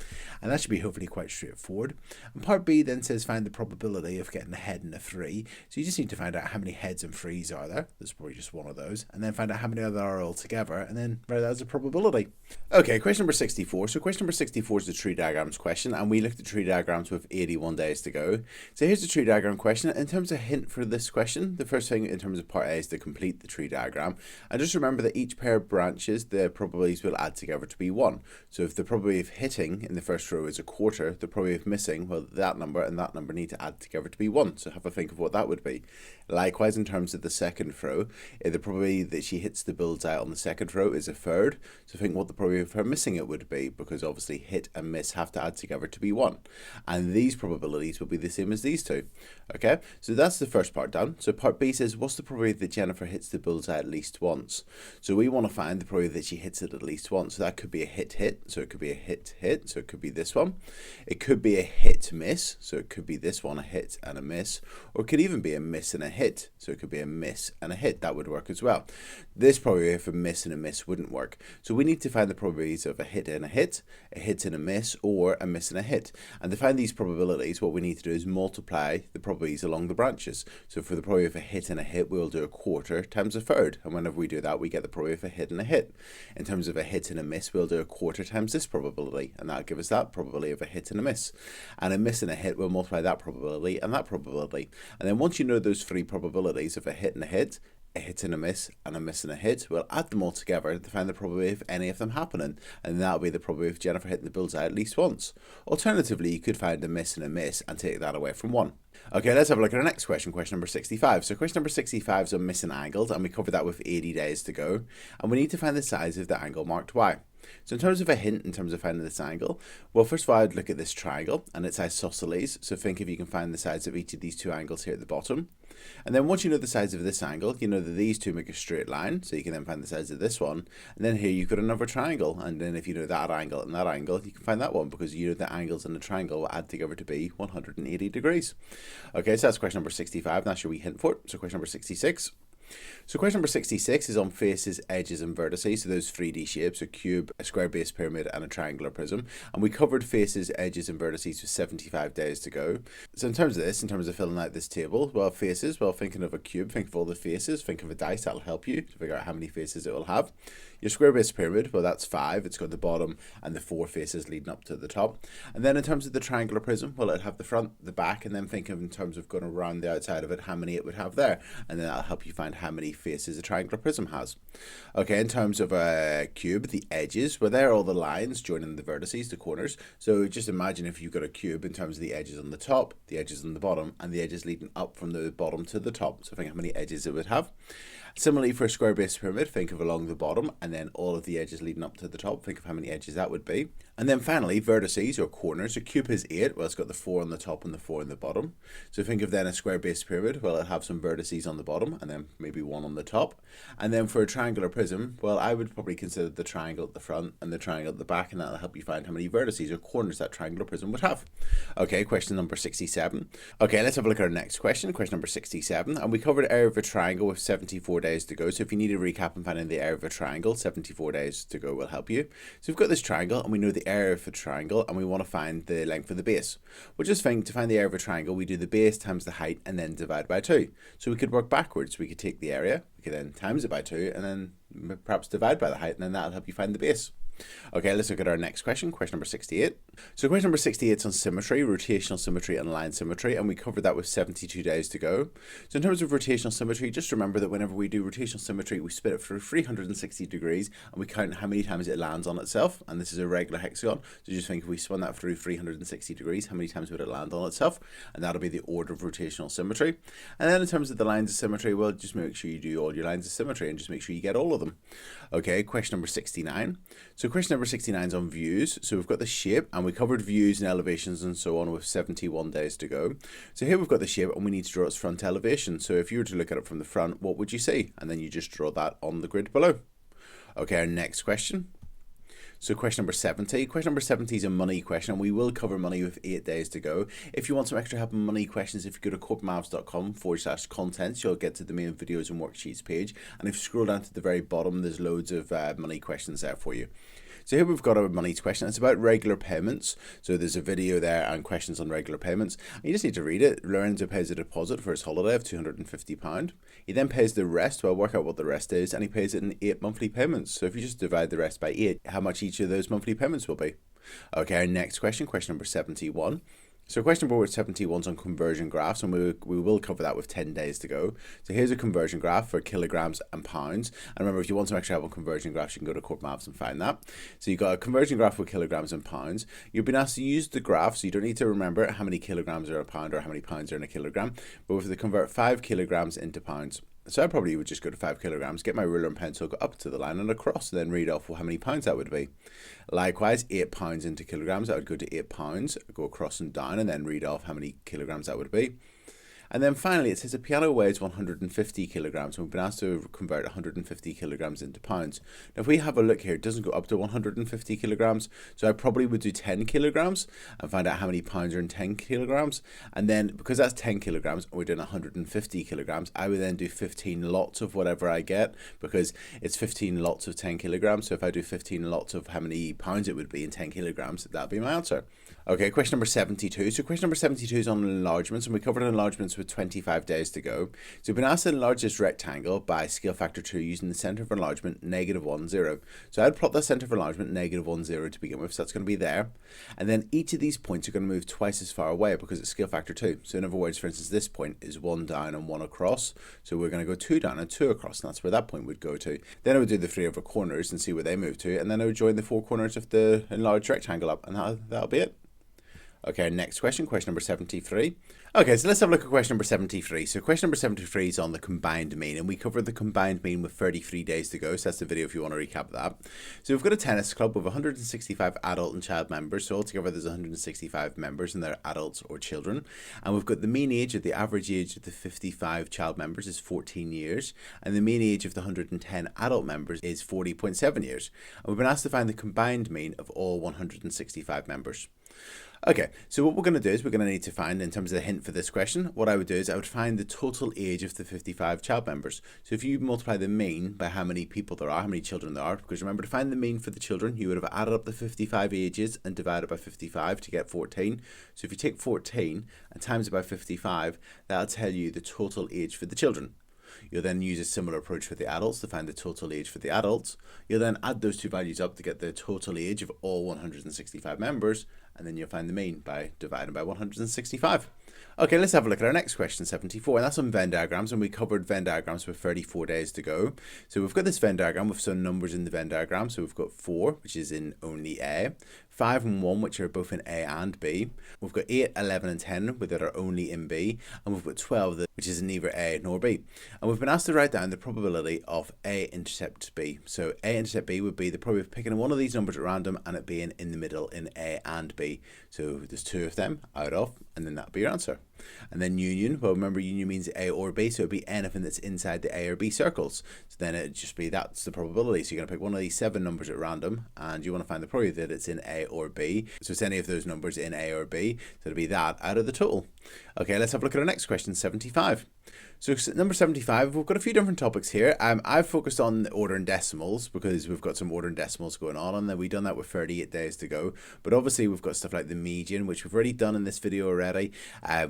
And that should be hopefully quite straightforward. And part B then says find the probability of getting a head and a 3. So you just need to find out how many heads and 3s are there. There's probably just one of those. And then find out how many there are all together, and then write that as a probability. Okay, question number 64. So question number 64 is the tree diagrams question, and we looked at tree diagrams with 81 days to go. So here's the tree diagram question. In terms of hint for this question, the first thing in terms of part A is to complete the tree diagram. And just remember that each pair of branches, the probabilities will add together to be 1. So if the probability of hitting in the first row is a quarter, the probability of missing, well, that number and that number need to add together to be 1. So have a think of what that would be. Likewise, in terms of the second row, the probability that she hits the bullseye on the second row is a third. So think what the probability of her missing it would be, because obviously hit and miss have to add together to be 1. And these probabilities will be the same as these two. Okay, so that's the first part done. So part B says, what's the probability that Jennifer hits the bullseye at least once? So we want to find the probability that she hits it at least once. So that could be a hit, so it could be a hit, so it could be this one. It could be a hit miss, so it could be this one, a hit and a miss. Or it could even be a miss and a hit, so it could be a miss and a hit. That would work as well. This probability of a miss and a miss wouldn't work. So we need to find the probabilities of a hit and a hit and a miss, or a miss and a hit. And to find these probabilities, what we need to do is multiply the probabilities along the branches. So for the probability of a hit and a hit, we'll do a quarter times a third. And whenever we do that, we get the probability of a hit and a hit. In terms of a hit and a miss, we'll do a quarter times this probability, and that'll give us that probability of a hit and a miss. And a miss and a hit, we'll multiply that probability and that probability. And then once you know those three probabilities of a hit and a hit and a miss and a hit, we'll add them all together to find the probability of any of them happening, and that'll be the probability of Jennifer hitting the bullseye at least once. Alternatively, you could find a miss and take that away from 1. Okay, let's have a look at our next question, question number 65. So question number 65 is on missing angles, and we covered that with 80 days to go, and we need to find the size of the angle marked Y. So in terms of a hint, in terms of finding this angle, well, first of all, I'd look at this triangle and its isosceles. So think if you can find the sides of each of these two angles here at the bottom. And then once you know the sides of this angle, you know that these two make a straight line. So you can then find the sides of this one. And then here you've got another triangle. And then if you know that angle and that angle, you can find that one, because you know the angles in the triangle will add together to be 180 degrees. Okay, so that's question number 65. That's your wee hint for it. So question number 66. So question number 66 is on faces, edges and vertices. So those 3D shapes, a cube, a square base pyramid and a triangular prism. And we covered faces, edges and vertices with 75 days to go. So in terms of this, in terms of filling out this table, well, faces, well, thinking of a cube, think of all the faces, think of a dice, that'll help you to figure out how many faces it will have. Your square base pyramid, well, that's 5. It's got the bottom and the 4 faces leading up to the top. And then in terms of the triangular prism, well, it'll have the front, the back, and then think of in terms of going around the outside of it, how many it would have there. And then that'll help you find how many faces a triangular prism has. Okay, in terms of a cube, the edges, well, there are all the lines joining the vertices, the corners. So just imagine if you've got a cube in terms of the edges on the top, the edges on the bottom, and the edges leading up from the bottom to the top. So think how many edges it would have. Similarly, for a square base pyramid, think of along the bottom and then all of the edges leading up to the top. Think of how many edges that would be. And then finally, vertices or corners. A cube has 8. Well, it's got the 4 on the top and the 4 on the bottom. So think of then a square base pyramid. Well, it'll have some vertices on the bottom and then maybe 1 on the top. And then for a triangular prism, well, I would probably consider the triangle at the front and the triangle at the back, and that'll help you find how many vertices or corners that triangular prism would have. Okay, question number 67. Okay, let's have a look at our next question, question number 67. And we covered area of a triangle with 74 days to go. So if you need a recap and finding the area of a triangle, 74 days to go will help you. So we've got this triangle and we know the area of a triangle and we want to find the length of the base. We'll just think to find the area of a triangle, we do the base times the height and then divide by 2. So we could work backwards. We could take the area, we could then times it by 2 and then perhaps divide by the height, and then that'll help you find the base. Okay, let's look at our next question, question number 68. So question number 68 is on symmetry, rotational symmetry and line symmetry, and we covered that with 72 days to go. So in terms of rotational symmetry, just remember that whenever we do rotational symmetry, we spin it through 360 degrees and we count how many times it lands on itself, and this is a regular hexagon. So just think if we spun that through 360 degrees, how many times would it land on itself? And that'll be the order of rotational symmetry. And then in terms of the lines of symmetry, well, just make sure you do all your lines of symmetry and just make sure you get all of them. Okay, question number 69. So question number 69 is on views. So we've got the shape and we covered views and elevations and so on with 71 days to go. So here we've got the shape and we need to draw its front elevation. So if you were to look at it from the front, what would you see? And then you just draw that on the grid below. Okay, our next question. So question number 70. Question number 70 is a money question, and we will cover money with 8 days to go. If you want some extra help on money questions, if you go to corbettmaths.com/contents, you'll get to the main videos and worksheets page. And if you scroll down to the very bottom, there's loads of money questions there for you. So here we've got our money question. It's about regular payments. So there's a video there and questions on regular payments. You just need to read it. Lorenzo pays a deposit for his holiday of £250. He then pays the rest. Well, work out what the rest is, and he pays it in 8 monthly payments. So if you just divide the rest by 8, how much each of those monthly payments will be? Okay, our next question, question number 71. So question number 71 is on conversion graphs, and we will cover that with 10 days to go. So here's a conversion graph for kilograms and pounds. And remember, if you want some extra help on conversion graphs, you can go to Corbettmaths and find that. So you've got a conversion graph for kilograms and pounds. You've been asked to use the graph, so you don't need to remember how many kilograms are in a pound or how many pounds are in a kilogram. But we have to convert 5 kilograms into pounds. So I probably would just go to 5 kilograms, get my ruler and pencil, go up to the line and across, and then read off how many pounds that would be. Likewise, 8 pounds into kilograms, that would go to 8 pounds, go across and down, and then read off how many kilograms that would be. And then finally, it says a piano weighs 150 kilograms, and we've been asked to convert 150 kilograms into pounds. Now, if we have a look here, it doesn't go up to 150 kilograms, so I probably would do 10 kilograms and find out how many pounds are in 10 kilograms. And then, because that's 10 kilograms, and we're doing 150 kilograms, I would then do 15 lots of whatever I get, because it's 15 lots of 10 kilograms. So if I do 15 lots of how many pounds it would be in 10 kilograms, that'll be my answer. Okay, question number 72. So question number 72 is on enlargements, and we covered enlargements with 25 days to go. So we've been asked to enlarge this rectangle by scale factor 2 using the centre of enlargement -1, 0. So I'd plot the centre of enlargement -1, 0 to begin with, so that's going to be there. And then each of these points are going to move twice as far away because it's scale factor 2. So in other words, for instance, this point is 1 down and 1 across. So we're going to go 2 down and 2 across, and that's where that point would go to. Then I would do the 3 over corners and see where they move to, and then I would join the 4 corners of the enlarged rectangle up, and that'll be it. Okay, next question, question number 73. Okay, so let's have a look at question number 73. So question number 73 is on the combined mean, and we covered the combined mean with 33 days to go. So that's the video if you want to recap that. So we've got a tennis club with 165 adult and child members. So altogether there's 165 members, and they're adults or children. And we've got the mean age of the average age of the 55 child members is 14 years. And the mean age of the 110 adult members is 40.7 years. And we've been asked to find the combined mean of all 165 members. Okay, so what we're going to do is we're going to need to find, in terms of the hint for this question, what I would do is I would find the total age of the 55 child members. So if you multiply the mean by how many people there are, how many children there are, because remember, to find the mean for the children, you would have added up the 55 ages and divided by 55 to get 14. So if you take 14 and times it by 55, that'll tell you the total age for the children. You'll then use a similar approach for the adults to find the total age for the adults. You'll then add those two values up to get the total age of all 165 members, and then you'll find the mean by dividing by 165. Okay, let's have a look at our next question, 74, and that's on Venn diagrams, and we covered Venn diagrams with 34 days to go. So we've got this Venn diagram with some numbers in the Venn diagram. So we've got 4, which is in only A, 5 and 1, which are both in A and B. We've got 8, 11 and 10, that are only in B, and we've got 12, which is in neither A nor B. And we've been asked to write down the probability of A intercept B. So A intercept B would be the probability of picking one of these numbers at random and it being in the middle in A and B. So there's 2 of them out of, and then that'll be your answer. And then union, well, remember, union means A or B, so it'd be anything that's inside the A or B circles. So then it'd just be, that's the probability. So you're going to pick one of these 7 numbers at random, and you want to find the probability that it's in A or B. So it's any of those numbers in A or B. So it'll be that out of the total. Okay, let's have a look at our next question, 75. So number 75, we've got a few different topics here. I've focused on the order and decimals because we've got some order and decimals going on, and then we've done that with 38 days to go. But obviously we've got stuff like the median, which we've already done in this video already.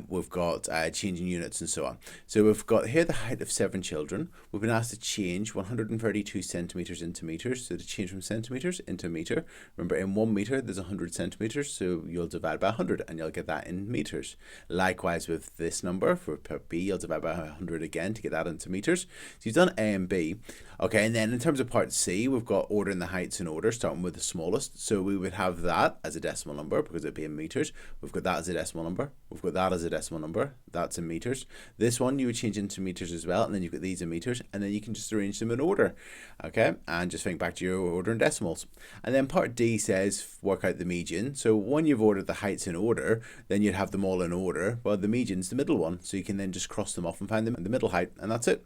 We've got changing units and so on. So we've got here the height of 7 children. We've been asked to change 132 centimeters into meters. So to change from centimeters into meter, remember in 1 meter there's 100 centimeters, so you'll divide by 100 and you'll get that in meters. Likewise with this number for B, you'll divide by 100 again to get that into meters. So you've done A and B. Okay, and then in terms of part C, we've got ordering the heights in order, starting with the smallest. So we would have that as a decimal number because it'd be in meters. We've got that as a decimal number. We've got that as a decimal number. That's in meters. This one you would change into meters as well, and then you've got these in meters, and then you can just arrange them in order. Okay, and just think back to your order in decimals. And then part D says work out the median. So when you've ordered the heights in order, then you'd have them all in order. Well, the median's the middle one, so you can then just cross them off and find them in the middle height, and that's it.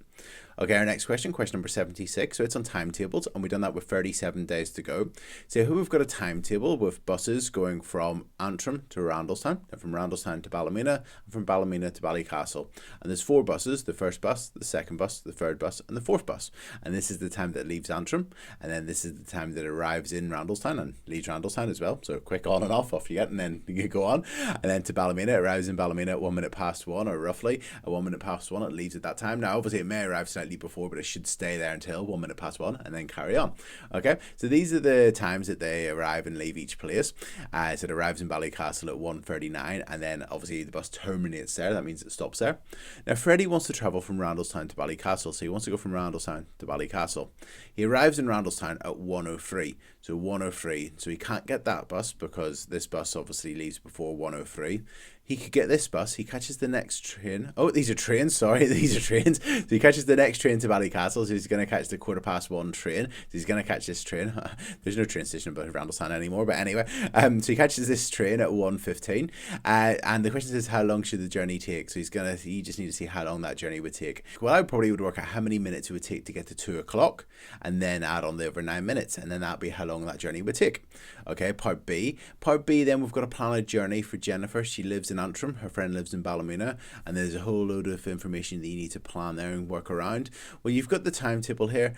Okay, our next question, question number 76. So it's on timetables, and we've done that with 37 days to go. So here we've got a timetable with buses going from Antrim to Randalstown, and from Randalstown to Ballymena, and from Ballymena to Ballycastle. And there's 4 buses, the first bus, the second bus, the third bus, and the 4th bus. And this is the time that leaves Antrim, and then this is the time that arrives in Randalstown and leaves Randalstown as well. So quick on and off you get, and then you go on. And then to Ballymena, it arrives in Ballymena at 1 minute past 1, or roughly at 1 minute past 1, it leaves at that time. Now, obviously, it may arrive slightly before, but it should stay there until 1 minute past 1 and then carry on. Okay, so these are the times that they arrive and leave each place. So it arrives in Ballycastle at 1:39, and then obviously the bus terminates there. That means it stops there. Now, Freddie wants to travel from Randalstown to Ballycastle, so he wants to go from Randalstown to Ballycastle. He arrives in Randalstown at 1:03, so 1:03. So he can't get that bus because this bus obviously leaves before 1:03. He could get this bus. He catches the next train. Oh, these are trains. Sorry, these are trains. So he catches the next train to Ballycastle. So he's going to catch the 1:15 train. So he's going to catch this train. There's no train station about Randalstown anymore. But anyway, so he catches this train at 1:15. And the question is, how long should the journey take? So he just need to see how long that journey would take. Well, I probably would work out how many minutes it would take to get to 2 o'clock, and then add on the over 9 minutes, and then that'd be how long that journey would take. Okay, part B. Part B, then we've got to plan a journey for Jennifer. She lives in Antrim, her friend lives in Ballymena, and there's a whole load of information that you need to plan there and work around. Well, you've got the timetable here.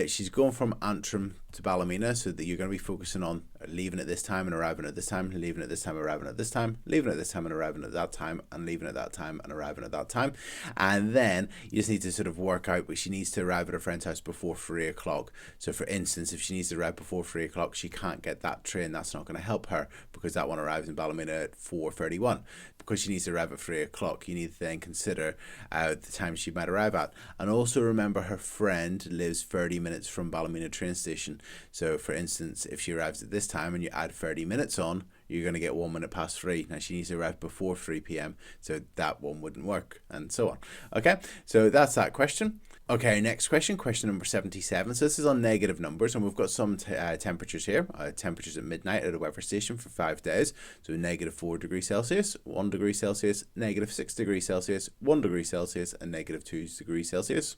She's going from Antrim to Ballymena, so that you're going to be focusing on leaving at this time and arriving at this time, leaving at this time, arriving at this time, leaving at this time and arriving at that time, and leaving at that time and arriving at that time. And then you just need to sort of work out, but she needs to arrive at her friend's house before 3 o'clock. So for instance, if she needs to arrive before 3 o'clock, she can't get that train. That's not going to help her because that one arrives in Ballymena at 4:31. Because she needs to arrive at 3 o'clock, you need to then consider the time she might arrive at. And also remember, her friend lives 30 minutes from Ballymena train station. So for instance, if she arrives at this time and you add 30 minutes on, you're going to get 1 minute past 3. Now she needs to arrive before 3 p.m. So that one wouldn't work, and so on. Okay, so that's that question. Okay, next question, question number 77. So this is on negative numbers, and we've got some temperatures here. Temperatures at midnight at a weather station for 5 days. So -4 degrees Celsius, 1 degree Celsius, -6 degrees Celsius, 1 degree Celsius, and -2 degrees Celsius.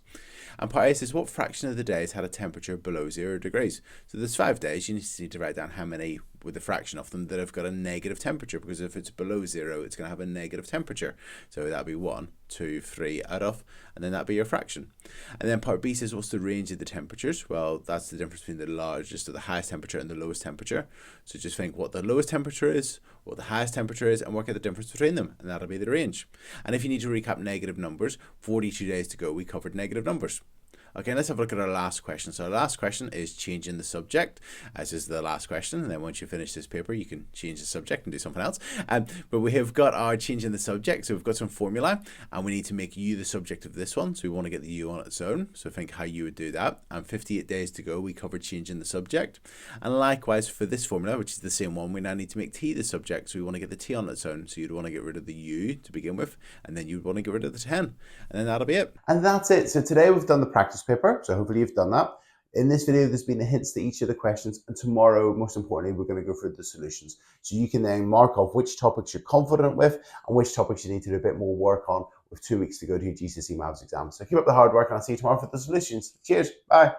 And part A says, what fraction of the days had a temperature below 0 degrees? So there's 5 days. You need to write down how many with a fraction of them that have got a negative temperature, because if it's below 0, it's going to have a negative temperature. So that'd be 1, 2, 3 out of, and then that'd be your fraction. And then part B says, what's the range of the temperatures? Well, that's the difference between the largest or the highest temperature and the lowest temperature. So just think what the lowest temperature is, what the highest temperature is, and work out the difference between them, and that'll be the range. And if you need to recap negative numbers, 42 days to go, we covered negative numbers. Okay, let's have a look at our last question. So our last question is changing the subject, as is the last question. And then once you finish this paper, you can change the subject and do something else. But we have got our changing the subject. So we've got some formula, and we need to make U the subject of this one. So we want to get the U on its own. So think how you would do that. And 58 days to go, we covered changing the subject. And likewise for this formula, which is the same one, we now need to make T the subject. So we want to get the T on its own. So you'd want to get rid of the U to begin with, and then you'd want to get rid of the 10. And then that'll be it. And that's it. So today we've done the practice paper, so hopefully you've done that. In this video, there's been the hints to each of the questions, and tomorrow, most importantly, we're going to go through the solutions. So you can then mark off which topics you're confident with and which topics you need to do a bit more work on with 2 weeks to go to your GCSE Maths exam. So keep up the hard work, and I'll see you tomorrow for the solutions. Cheers. Bye.